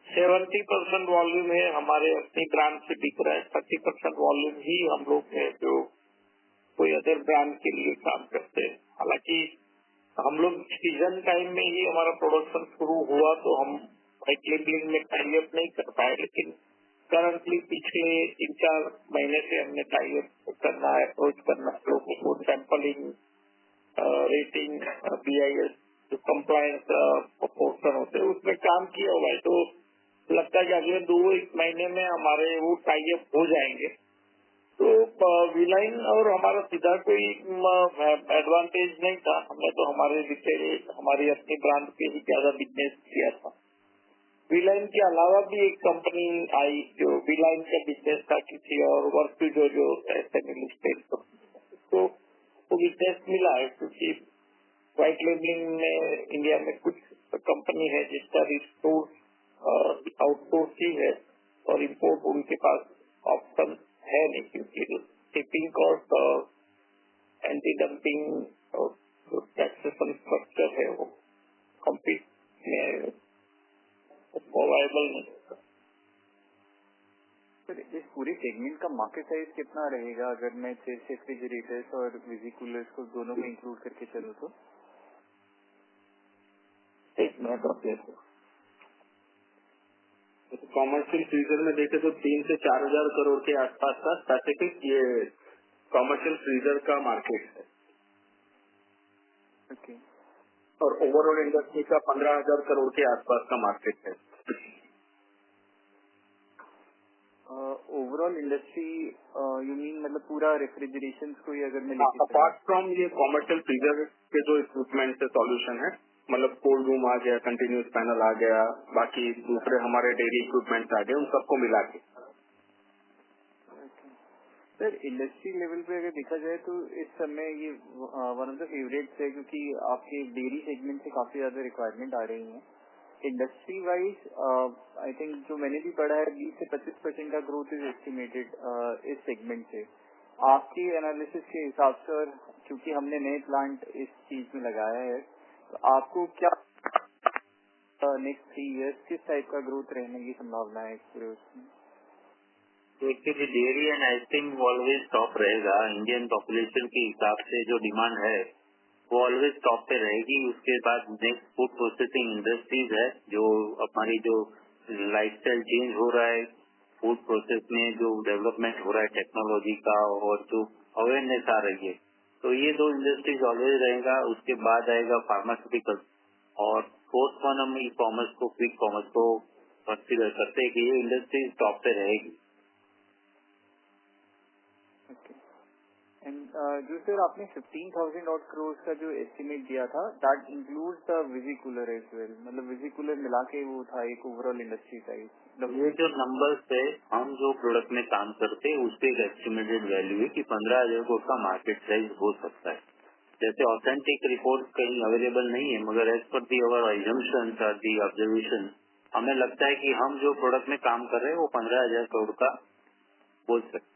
70% वॉल्यूम है हमारे अपनी ब्रांड से बिक रहा है, 30% वॉल्यूम ही हम लोग है जो कोई अदर ब्रांड के लिए काम करते हैं। हालांकि हम लोग सीजन टाइम में ही हमारा प्रोडक्शन शुरू हुआ तो हम व्हाइट लेबलिंग में टाई अप नहीं कर पाए, लेकिन करंटली पिछले 3-4 महीने से हमने टाई अप करना है, अप्रोच करना लोगों को, सैंपलिंग, रेटिंग, BIS जो कंप्लायंस पोर्शन होते हैं उसमें काम किया हुआ है। तो लगता है कि अगले 2-1 महीने में हमारे वो टाई अप हो जाएंगे। तो विलाइन और हमारा सीधा कोई एडवांटेज नहीं था, हमने तो हमारे रिटेल हमारी अपनी ब्रांड पे ही ज्यादा बिजनेस किया था। विलाइन के अलावा भी एक कंपनी आई जो विलाइन का बिजनेस था किसी और वर्क जो ऐसे लिस्टेड तो वो बिजनेस मिला है, क्योंकि व्हाइट लेबलिंग में इंडिया में कुछ कंपनी है जिसका रिस्टोर आउटसोर्स ही है और इम्पोर्ट उनके पास ऑप्शन है नहीं, क्योंकि शिपिंग कॉस्ट और एंटी डंपिंग और टैक्सेशन स्ट्रक्चर है वो कम्पीट में वायबल नहीं होता। सर इस पूरे सेगमेंट का मार्केट साइज कितना रहेगा अगर मैं रेफ्रिजरेटर्स और वेजिकूलर्स को दोनों में इंक्लूड करके चलूँ तो? एक मिनट, कॉमर्शियल फ्रीजर में देखे तो 3 से 4 हजार करोड़ के आसपास का स्पेसिफिक ये कॉमर्शियल फ्रीजर का मार्केट है। ओके। और ओवरऑल इंडस्ट्री का 15,000 करोड़ के आसपास का मार्केट है। ओवरऑल इंडस्ट्री यू मीन मतलब पूरा रेफ्रिजरेशन को ही अगर मैं अपार्ट फ्रॉम ये कॉमर्शियल फ्रीजर के जो इक्विपमेंट से सॉल्यूशन है, मतलब कोल्ड रूम आ गया, कंटिन्यूस पैनल आ गया, बाकी दूसरे हमारे डेली इक्विपमेंट्स आ गए, उन सबको मिला के। सर इंडस्ट्री लेवल पे अगर देखा जाए तो इस समय ये वन ऑफ द फेवरेट्स है, क्योंकि आपके डेयरी सेगमेंट से काफी ज्यादा रिक्वायरमेंट आ रही है। इंडस्ट्री वाइज आई थिंक जो मैंने भी पढ़ा है 20 से 25% का ग्रोथ इज एस्टिमेटेड इस सेगमेंट से। आपके एनालिसिस के हिसाब से, और क्योंकि हमने नए प्लांट इस चीज में लगाया है, तो आपको क्या नेक्स्ट 3 इयर्स किस टाइप का ग्रोथ रहने की संभावना है पूरे उसमें? Actually dairy and ice cream always top रहेगा। इंडियन पॉपुलेशन के हिसाब से जो डिमांड है वो ऑलवेज टॉप पे रहेगी। उसके बाद नेक्स्ट फूड प्रोसेसिंग इंडस्ट्रीज है, जो हमारी जो लाइफस्टाइल चेंज हो रहा है, फूड प्रोसेस में जो डेवलपमेंट हो रहा है टेक्नोलॉजी का, और जो अवेयरनेस आ रही है, तो ये 2 इंडस्ट्रीज ऑलवेज रहेगा। उसके बाद आएगा फार्मास्यूटिकल, और फोर्थ वन हम ई कॉमर्स को, क्विक कॉमर्स को कंसिडर करते हैं कि ये इंडस्ट्रीज टॉप पे रहेगी। एंड जो सर आपने 15,000 odd crores का जो एस्टिमेट दिया था, that includes the visicooler as well, मतलब विजिकुलर मिला के वो था एक ओवरऑल इंडस्ट्री साइज। ये जो नंबर्स है, हम जो प्रोडक्ट में काम करते हैं उस पे एक एस्टिमेटेड वैल्यू है कि 15,000 करोड़ का मार्केट साइज हो सकता है। जैसे ऑथेंटिक रिपोर्ट कहीं अवेलेबल नहीं है, मगर एज पर दी अवर अजम्पशन और दी ऑब्जर्वेशन हमें लगता है कि हम जो प्रोडक्ट में काम कर रहे हैं वो 15,000 करोड़ का बोल सकते।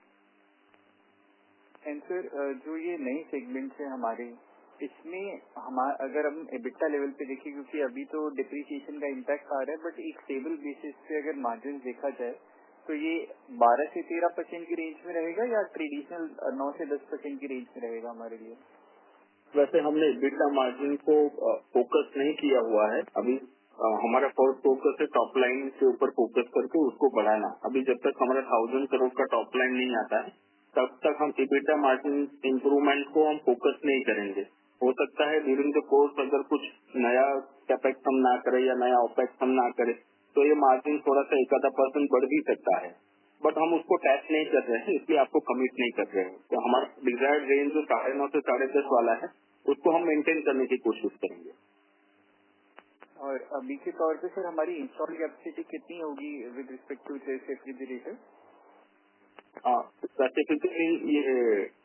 एंड सर जो ये नई सेगमेंट है हमारे, इसमें अगर हम एबिटा लेवल पे देखें, क्योंकि अभी तो डिप्रिसिएशन का इम्पैक्ट आ रहा है, बट एक स्टेबल बेसिस पे अगर मार्जिन देखा जाए तो ये 12 से 13% की रेंज में रहेगा या ट्रेडिशनल 9 से 10% की रेंज में रहेगा हमारे लिए? वैसे हमने एबिटा मार्जिन को फोकस नहीं किया हुआ है अभी। हमारा फर्स्ट फोकस है टॉप लाइन के ऊपर फोकस करके उसको बढ़ाना। अभी जब तक हमारा 1,000 करोड़ का टॉप लाइन नहीं आता है, तब तक हम एबिटा मार्जिन इम्प्रूवमेंट को हम फोकस नहीं करेंगे। हो सकता है ड्यूरिंग द कोर्स अगर कुछ नया कैपेक्स हम ना करें या नया ओपेक्स हम ना करें, तो ये मार्जिन थोड़ा सा 1-आधा% बढ़ भी सकता है, बट हम उसको टैच नहीं कर रहे हैं, इसलिए आपको कमिट नहीं कर रहे हैं। तो हमारा डिजायर्ड रेंज जो 9.5 से 10.5 वाला है, उसको हम मेंटेन करने की कोशिश करेंगे। और अभी के तौर पे सर हमारी इंस्टॉल कैपेसिटी कितनी होगी with respect to refrigerator? Specifically ये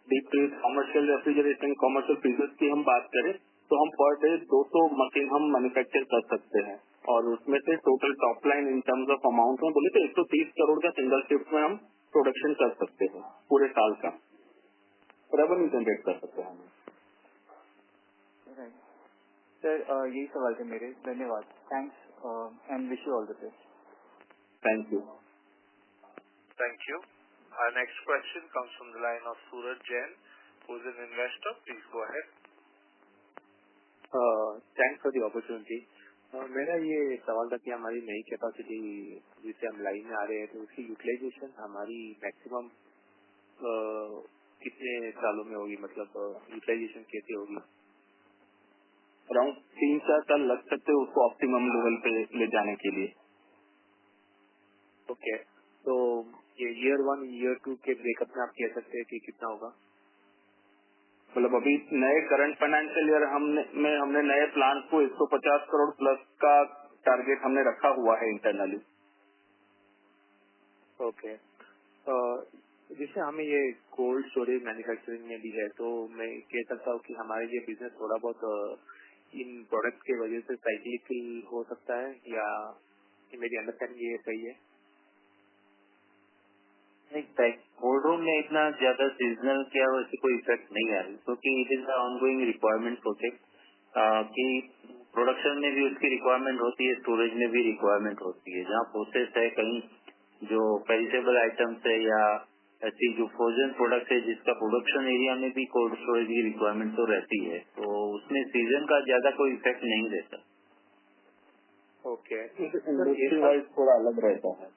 deep freeze commercial refrigeration, commercial freezers की हम बात करें तो हम पर डे 200 मशीन हम मैन्युफैक्चर कर सकते हैं, और उसमें से total top line in terms of amount में बोले तो 130 करोड़ का सिंगल शिफ्ट में हम प्रोडक्शन कर सकते हैं। पूरे साल का रेवेन्यू जनरेट कर सकते हैं हम। सर यही सवाल थे मेरे, धन्यवाद, thanks and wish you all the best. Thank you. Thank you. Our next question comes from the line of Suraj Jain, who is an investor. Please go ahead. Thanks for the opportunity. मेरा ये सवाल था कि हमारी नई कैपेसिटी जिससे हम लाइन में आ रहे हैं, तो उसकी यूटिलाइजेशन हमारी मैक्सिमम कितने सालों में होगी, मतलब यूटिलाइजेशन कैसे होगी? अराउंड 3-4 साल लग सकते हैं उसको ऑप्टिमम लेवल पे ले जाने के लिए। ओके, तो ये ईयर 1 ईयर 2 के ब्रेकअप में आप कह सकते हैं कि कितना होगा? मतलब अभी नए करंट फाइनेंशियल ईयर हमने नए प्लान को 150 करोड़ प्लस का टारगेट हमने रखा हुआ है इंटरनली। ओके, जैसे हमें ये कोल्ड स्टोरेज मैन्युफैक्चरिंग में भी है, तो मैं कह सकता हूँ कि हमारे ये बिजनेस थोड़ा बहुत इन प्रोडक्ट्स के वजह से साइक्लिकल हो सकता है, या मेरी अंडरस्टैंडिंग ये सही है? कोल्ड रूम में इतना ज्यादा सीजनल क्या वैसे कोई इफेक्ट नहीं आ रही, क्योंकि it is ongoing requirement project कि प्रोडक्शन में भी उसकी रिक्वायरमेंट होती है, स्टोरेज में भी रिक्वायरमेंट होती है। जहाँ प्रोसेस है, कहीं जो पेरिसेबल आइटम्स है या ऐसी जो फ्रोजन प्रोडक्ट है जिसका प्रोडक्शन एरिया में भी कोल्ड स्टोरेज की रिक्वायरमेंट तो रहती है, तो उसमें सीजन का ज्यादा कोई इफेक्ट नहीं रहता। ओके, इंडस्ट्री वाइज थोड़ा अलग रहता है।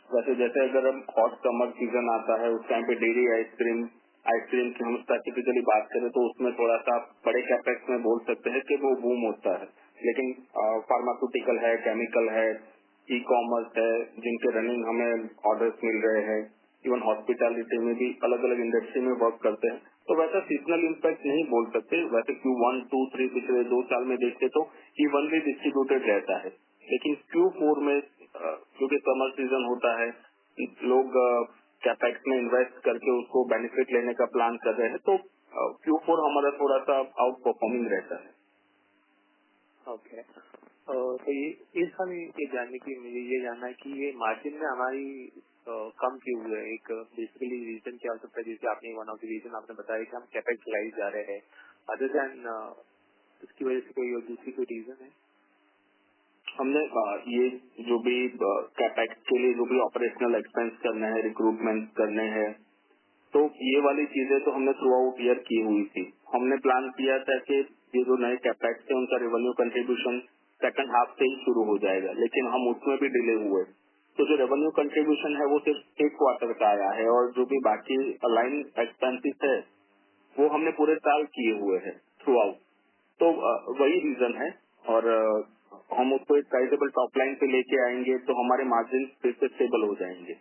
वैसे जैसे अगर हम हॉट समर सीजन आता है उस टाइम पे डेयरी आइसक्रीम आइसक्रीम की हम स्पेसिफिकली बात करें तो उसमें थोड़ा सा बड़े कैपेक्स में बोल सकते हैं कि वो बूम होता है, लेकिन फार्मास्यूटिकल है, केमिकल है, ई कॉमर्स है, जिनके रनिंग हमें ऑर्डर्स मिल रहे हैं, इवन हॉस्पिटैलिटी में भी अलग अलग इंडस्ट्री में वर्क करते हैं, तो वैसा सीजनल इम्पैक्ट नहीं बोल सकते। वैसे Q1, 2, 3 पिछले 2 साल में देखते तो इवनली डिस्ट्रीब्यूटेड रहता है, लेकिन Q4 में क्योंकि समर सीजन होता है, लोग कैपेक्स में इन्वेस्ट करके उसको बेनिफिट लेने का प्लान कर रहे हैं, तो Q4 हमारा थोड़ा सा आउट परफॉर्मिंग रहता है। ओके, तो ये साल ये जानने की मुझे ये जानना है कि ये मार्जिन में हमारी कम क्यों हुआ है। एक बेसिकली रीजन क्या हो सकता है, जैसे आपने वन ऑफ द रीजन आपने बताया कि हम कैपेक्स लाई जा रहे हैं, अदर देन इसकी वजह से कोई और दूसरी कोई रीजन है? हमने ये जो भी कैपेक्स के लिए जो भी ऑपरेशनल एक्सपेंस करने हैं, रिक्रूटमेंट करने हैं, तो ये वाली चीजें तो हमने थ्रू आउट ईयर की हुई थी। हमने प्लान किया था कि ये जो नए कैपेक्स है उनका रेवेन्यू कंट्रीब्यूशन सेकंड हाफ से ही शुरू हो जाएगा, लेकिन हम उसमें भी डिले हुए, तो जो रेवेन्यू कंट्रीब्यूशन है वो सिर्फ एक क्वार्टर का आया है, और जो भी बाकी अलाइन एक्सपेंसेस है वो हमने पूरे साल किए हुए हैं थ्रू आउट, तो वही रीजन है। और हम उसको एक साइजेबल टॉप लाइन पे लेके आएंगे तो हमारे मार्जिन फिर से स्टेबल हो जाएंगे।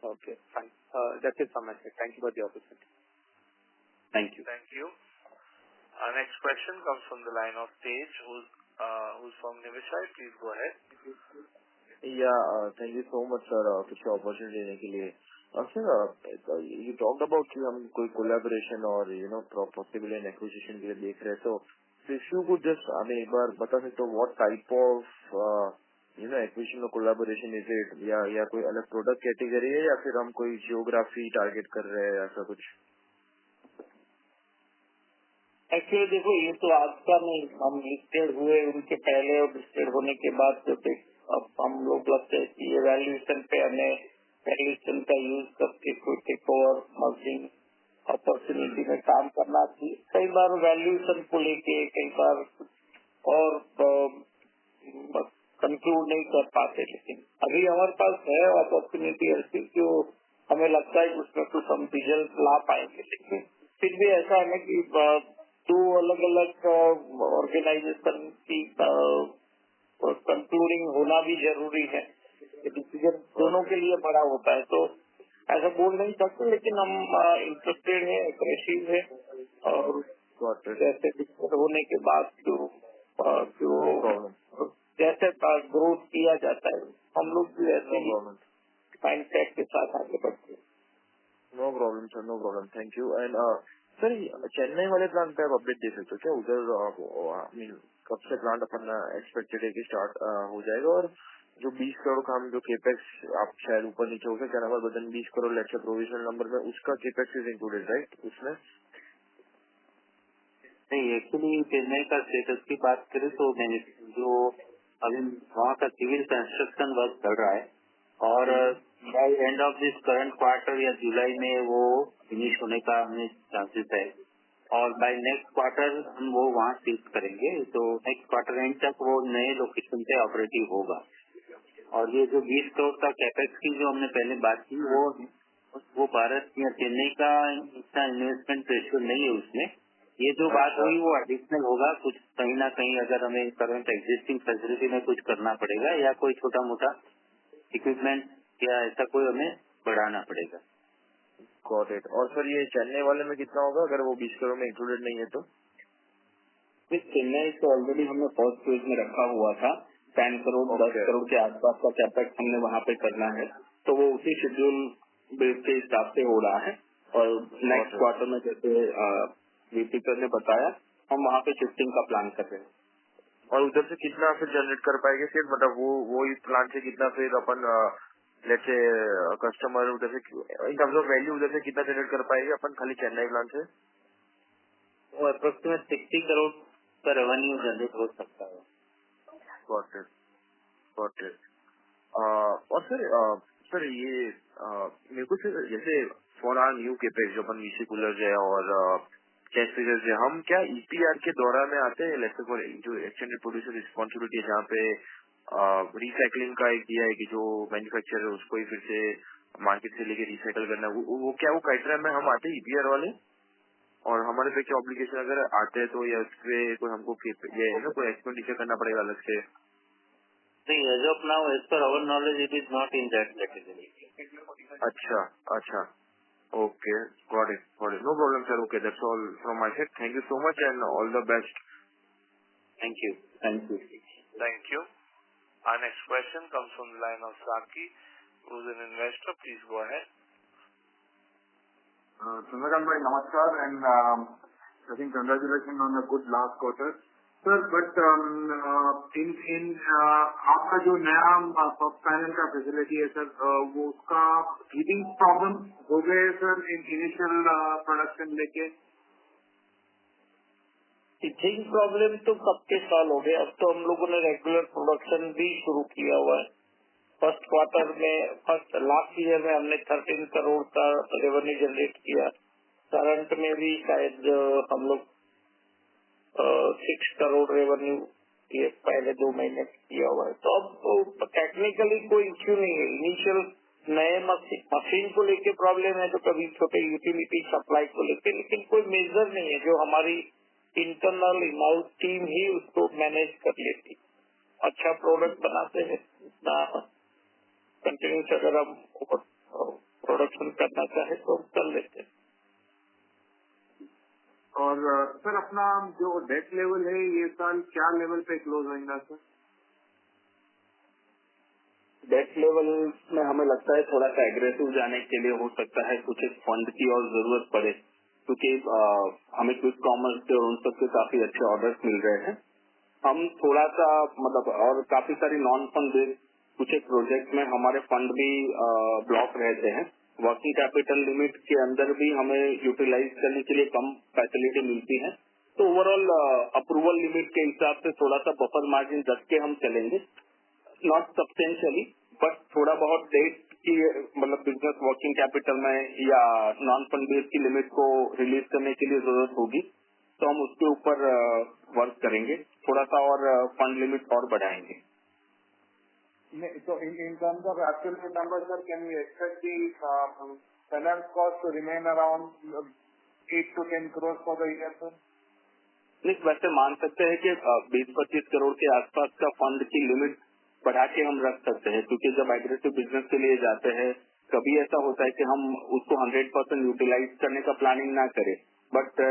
Okay, fine, that's it from my side. Thank you for the opportunity. Thank you. Thank you. Our next question comes from the line of Tej, who's from Niveshaay. Please go ahead. Thank you so much sir कुछ अपॉर्चुनिटी देने के लिए। सर यू टॉक्ड अबाउट कि हम कोई कोलैबोरेशन और पॉसिबल एन एक्विजिशन के लिए देख रहे हैं, तो इफ यू कुड जस्ट हमें एक बार बता सकते हो व्हाट टाइप ऑफ एक्विजिशन और कोलैबोरेशन इज इट, या कोई अलग प्रोडक्ट कैटेगरी है, या फिर हम कोई जियोग्राफी टारगेट कर रहे हैं, ऐसा कुछ? एक्चुअली देखो, ये तो आज का नहीं, हम लिस्टेड हुए उनके पहले और लिस्टेड होने के बाद तो अब हम लोग लगते हैं कि वैल्यूएशन पे हमें वैल्यूएशन का यूज करके कोई टेक ओवर मर्जिंग अपॉर्चुनिटी में काम करना चाहिए। कई बार वैल्यूएशन को लेके कई बार और कंक्लूड नहीं कर पाते, लेकिन अभी हमारे पास है अपॉर्चुनिटी ऐसी जो हमें लगता है कि उसमें कुछ हम रिजल्ट ला पाएंगे, लेकिन फिर भी ऐसा है कि दो अलग अलग ऑर्गेनाइजेशन की कंक्लूडिंग होना भी जरूरी है। डिसीजन दोनों के लिए बड़ा होता है, तो ऐसा बोल नहीं सकते, लेकिन हम इंटरेस्टेड है, एग्रेसिव है, और जैसे डिसीजन होने के बाद जो जैसे ग्रोथ किया जाता है हम लोग भी ऐसे ही माइंडसेट के साथ आगे बढ़ते हैं। No problem sir, no problem, thank you. And sir Chennai वाले प्लांट पे आप अपडेट दे सकते हो क्या? उधर कब से प्लांट अपन एक्सपेक्टेड है कि स्टार्ट हो जाएगा, और जो 20 करोड़ का हम जो केपेक्स आप शायद ऊपर नीचे हो सकता है बदन 20 करोड़ लेक्चर प्रोविजनल नंबर में, उसका केपेक्स इज इंक्लूडेड राइट उसमें? नहीं, एक्चुअली चेन्नई का स्टेटस की बात करें तो जो अभी वहाँ का सिविल कंस्ट्रक्शन वर्क चल रहा है, और by end of this current quarter या जुलाई में वो फिनिश होने का हमें चांसेस है, और बाय नेक्स्ट क्वार्टर हम वो वहाँ शिफ्ट करेंगे, तो नेक्स्ट क्वार्टर एंड तक वो नए लोकेशन पे ऑपरेटिव होगा। और ये जो 20 करोड़ का कैपेक्स की जो हमने पहले बात की, वो भारत या चेन्नई का इतना इन्वेस्टमेंट रेशियो नहीं है उसमें। ये जो बात हुई वो एडिशनल होगा, कुछ कहीं ना कहीं अगर हमें करंट एग्जिस्टिंग फैसिलिटी में कुछ करना पड़ेगा या कोई छोटा मोटा इक्विपमेंट या ऐसा कोई हमें बढ़ाना पड़ेगा। Got it. और सर ये चेन्नई वाले में कितना होगा अगर वो 20 करोड़ में इंक्लूडेड नहीं है तो? चेन्नई तो ऑलरेडी हमने फर्स्ट फेज में रखा हुआ था, 10 करोड़ 10 करोड़ के आसपास का कैपेक्स हमने वहाँ पे करना है, तो वो उसी शेड्यूल बेस के हिसाब से हो रहा है। और नेक्स्ट क्वार्टर में जैसे वीपी सर ने बताया, हम वहाँ पे शिफ्टिंग का प्लान कर रहे हैं। और उधर से कितना फिर जनरेट कर पाएंगे फिर, मतलब वो इस प्लान से कितना फिर अपन लेट्स से कस्टमर उधर से इन टर्म्स ऑफ वैल्यू उधर से कितना जनरेट कर पाएंगे अपन खाली चेन्नई प्लान से? वो अप्रोक्सीमेट 60 करोड़ का रेवेन्यू जनरेट हो सकता है। Got it. और सर ये मेरे को सर जैसे फॉर आवर न्यू केपेक्स जो अपन वीसी कूलर्स है और कैश फ्रीजर्स है, हम क्या ईपीआर के दौरान में आते हैं? लेट्स से फॉर जो एक्सटेंडेड प्रोड्यूसर रिस्पॉन्सिबिलिटी है जहाँ पे रिसाइकलिंग का एक दिया है कि जो मैन्युफैक्चरर है उसको ही फिर से मार्केट से लेके रिसाइकल करना, वो क्या वो क्राइटेरिया में हम आते हैं ईपीआर वाले, और हमारे पे क्या ऑब्लिगेशन अगर आते हैं तो या उस पे कोई हमको ये है ना कोई एक्सपेंडिचर करना पड़ेगा अलग से? नहीं, as of now as per our knowledge it is not in that category. अच्छा अच्छा, okay, got it, no problem sir. Okay, that's all from my side. Thank you so much and all the best. Thank you. Thank you. Our next question comes from the line of Saki, who is an investor. Please go ahead. Chandrakant bhai, namaskar, and I think congratulations on a good last quarter. Sir, but in आपका जो नया पॉप पैनल का फैसिलिटी है सर, वो उसका हीटिंग प्रॉब्लम हो गए सर इन इनिशियल प्रोडक्शन लेके? हीटिंग प्रॉब्लम तो कब के साल हो गए. अब तो हम लोगों ने रेगुलर प्रोडक्शन भी शुरू किया हुआ है. फर्स्ट क्वार्टर में लास्ट ईयर में हमने 13 करोड़ का रेवेन्यू जनरेट किया. करंट में भी शायद हम लोग 6 करोड़ रेवेन्यू ये पहले 2 महीने किया हुआ है. तो अब टेक्निकली कोई इश्यू नहीं है. इनिशियल नए मशीन को लेके प्रॉब्लम है, तो कभी छोटे यूटिलिटी सप्लाई को लेके, लेकिन कोई मेजर नहीं है. जो हमारी इंटरनल इन हाउस टीम ही उसको मैनेज कर लेती. अच्छा प्रोडक्ट बनाते हैं. कंटिन्यूस अगर हम प्रोडक्शन करना चाहे तो कर लेते हैं. और सर अपना जो डेट लेवल है ये साल क्या लेवल पे क्लोज होगा सर? डेट लेवल में हमें लगता है थोड़ा सा एग्रेसिव जाने के लिए हो सकता है कुछ एक फंड की और जरूरत पड़े, क्योंकि हमें क्विक कॉमर्स के और उन सबके काफी अच्छे ऑर्डर्स मिल रहे हैं. हम थोड़ा सा मतलब और काफी सारी नॉन फंड बेस्ड कुछ एक प्रोजेक्ट में हमारे फंड भी ब्लॉक रहते हैं. वर्किंग कैपिटल लिमिट के अंदर भी हमें यूटिलाइज करने के लिए कम फैसिलिटी मिलती है. तो ओवरऑल अप्रूवल लिमिट के हिसाब से थोड़ा सा बफर मार्जिन रख के हम चलेंगे. नॉट सब्सटेंशियली, बट थोड़ा बहुत डेट की मतलब बिजनेस वर्किंग कैपिटल में या नॉन फंड बेस्ड की लिमिट को रिलीज करने के लिए जरूरत होगी तो हम उसके ऊपर वर्क करेंगे. थोड़ा सा और फंड लिमिट और बढ़ाएंगे. So in terms of absolute numbers, sir, can we expect the finance cost to remain around 8 to 10 crores for the year, sir? नहीं, वैसे मान सकते हैं कि 20-25 करोड़ के आसपास का फंड की लिमिट बढ़ा के हम रख सकते हैं, क्योंकि जब एग्रेसिव बिजनेस के लिए जाते हैं कभी ऐसा होता है कि हम उसको 100% यूटिलाइज करने का प्लानिंग ना करें, बट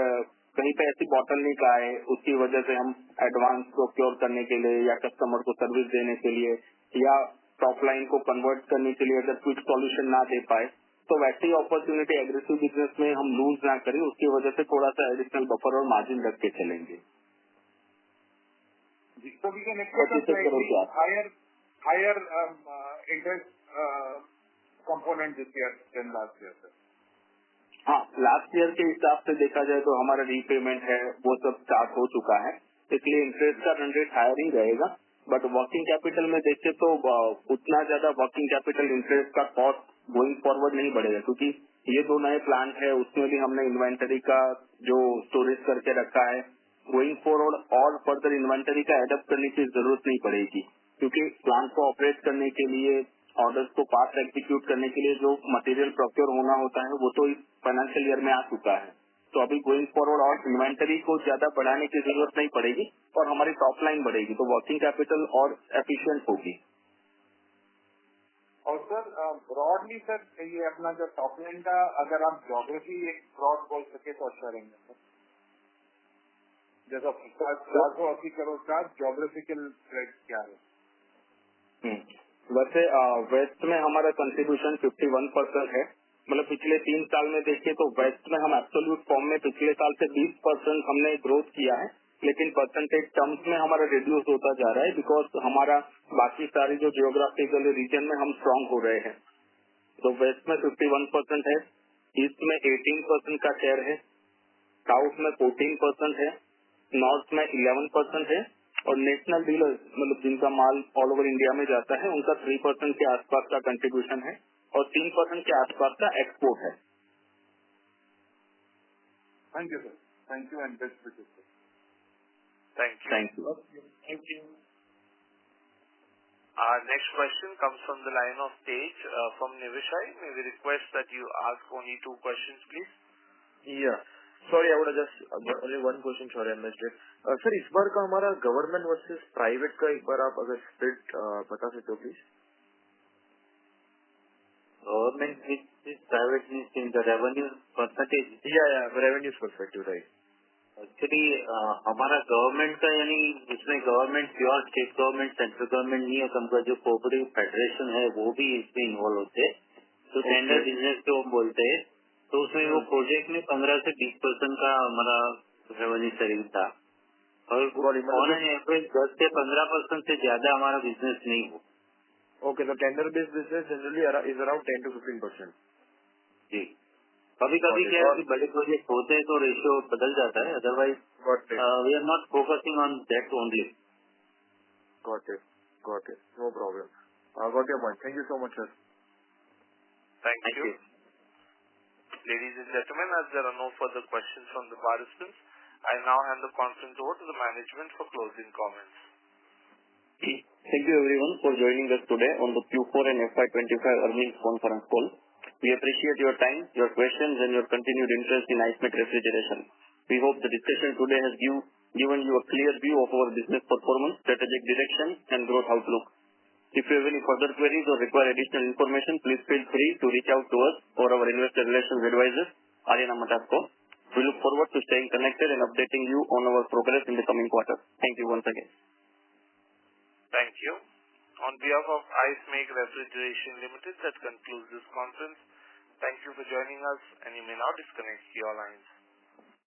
कहीं पे ऐसी बॉटलनेक आए उसकी वजह से हम एडवांस प्रोक्योर करने के लिए या कस्टमर को सर्विस देने के लिए या टॉप लाइन को कन्वर्ट करने के लिए अगर क्विक सॉल्यूशन ना दे पाए तो वैसी अपॉर्चुनिटी एग्रेसिव बिजनेस में हम लूज ना करें, उसकी वजह से थोड़ा सा एडिशनल बफर और मार्जिन रख के चलेंगे. So we can expect a higher interest component this year than last year, sir. हाँ, लास्ट ईयर के हिसाब से देखा जाए तो हमारा रीपेमेंट है वो सब स्टार्ट हो चुका है, इसलिए इंटरेस्ट का रन रेट हायर ही रहेगा. बट वर्किंग कैपिटल में देखें तो उतना ज्यादा वर्किंग कैपिटल इंटरेस्ट का कॉस्ट गोइंग फॉरवर्ड नहीं बढ़ेगा, क्योंकि ये 2 नए प्लांट है, उसमें भी हमने इन्वेंटरी का जो स्टोरेज करके रखा है. गोइंग फॉरवर्ड और फर्दर इन्वेंटरी का एडप्ट करने की जरूरत नहीं पड़ेगी, क्योंकि प्लांट को ऑपरेट करने के लिए ऑर्डर्स को फास्ट एग्जीक्यूट करने के लिए जो मटेरियल प्रोक्योर होना होता है वो तो इस फाइनेंशियल ईयर में आ चुका है. तो अभी गोइंग फॉरवर्ड और इन्वेंटरी को ज्यादा बढ़ाने की जरूरत नहीं पड़ेगी और हमारी टॉप लाइन बढ़ेगी, तो वर्किंग कैपिटल और एफिशिएंट होगी. और सर ब्रॉडली सर ये अपना जो टॉप लाइन का अगर आप ज्योग्राफी एक ब्रॉड बोल सके तो अच्छा रहेंगे सर. जैसा 480 करोड़ का ज्योग्राफिकल स्प्रेड क्या है? वैसे वेस्ट में हमारा कंट्रीब्यूशन 51% है. मतलब पिछले 3 साल में देखिए तो वेस्ट में हम एब्सोल्यूट फॉर्म में पिछले साल से 20% हमने ग्रोथ किया है, लेकिन परसेंटेज टर्म्स में हमारा रिड्यूस होता जा रहा है, बिकॉज हमारा बाकी सारी जो जियोग्राफिकल रीजन में हम स्ट्रांग हो रहे हैं. तो वेस्ट में 51% है, ईस्ट में 18% का शेयर है, साउथ में 14% है, नॉर्थ में 11% है और नेशनल डीलर्स मतलब जिनका माल ऑल ओवर इंडिया में जाता है उनका 3% के आसपास का कंट्रीब्यूशन है और 3% के आसपास का एक्सपोर्ट है. Thank you sir. Thank you and best wishes sir. Thank you. Our next question comes from the line of Tej from Niveshaay. May we request that you ask only 2 questions, please? Yeah. Sorry, I would have just only one question. Sorry, I missed it. Sir, इस बार का हमारा गवर्नमेंट वर्सेस प्राइवेट का एक बार आप अगर स्प्लिट बता सकते हो please. Government with private means in the revenue percentage. Yeah, revenues perspective, right. Actually, हमारा गवर्नमेंट का यानी इसमें government pure state government central government नहीं है, हमका जो कोऑपरेटिव फेडरेशन है वो भी इसमें इन्वॉल्व होते हैं. तो टेंडर बिजनेस जो हम बोलते हैं तो उसमें वो प्रोजेक्ट में 15 से 20% का हमारा रेवेन्यू शेयरिंग था और ऑन एन एवरेज 10 से 15% से ज्यादा हमारा बिजनेस नहीं हो. Okay, the tender based business generally is around 10 to 15%. जी, कभी कभी क्या है कि बड़े प्रोजेक्ट होते हैं तो रेशियो बदल जाता है, otherwise we are not focusing on that only. Got it. No problem. Got your point. Thank you so much, sir. Thank you. Ladies and gentlemen, as there are no further questions from the participants, I now hand the conference over to the management for closing comments. Thank you everyone for joining us today on the Q4 and FY25 earnings conference call. We appreciate your time, your questions and your continued interest in Ice Mate Refrigeration. We hope the discussion today has given you a clear view of our business performance, strategic direction and growth outlook. If you have any further queries or require additional information, please feel free to reach out to us or our investor relations advisor, Aryana Matasco. We look forward to staying connected and updating you on our progress in the coming quarter. Thank you once again. Thank you. On behalf of Ice Make Refrigeration Limited, that concludes this conference. Thank you for joining us, and you may now disconnect your lines.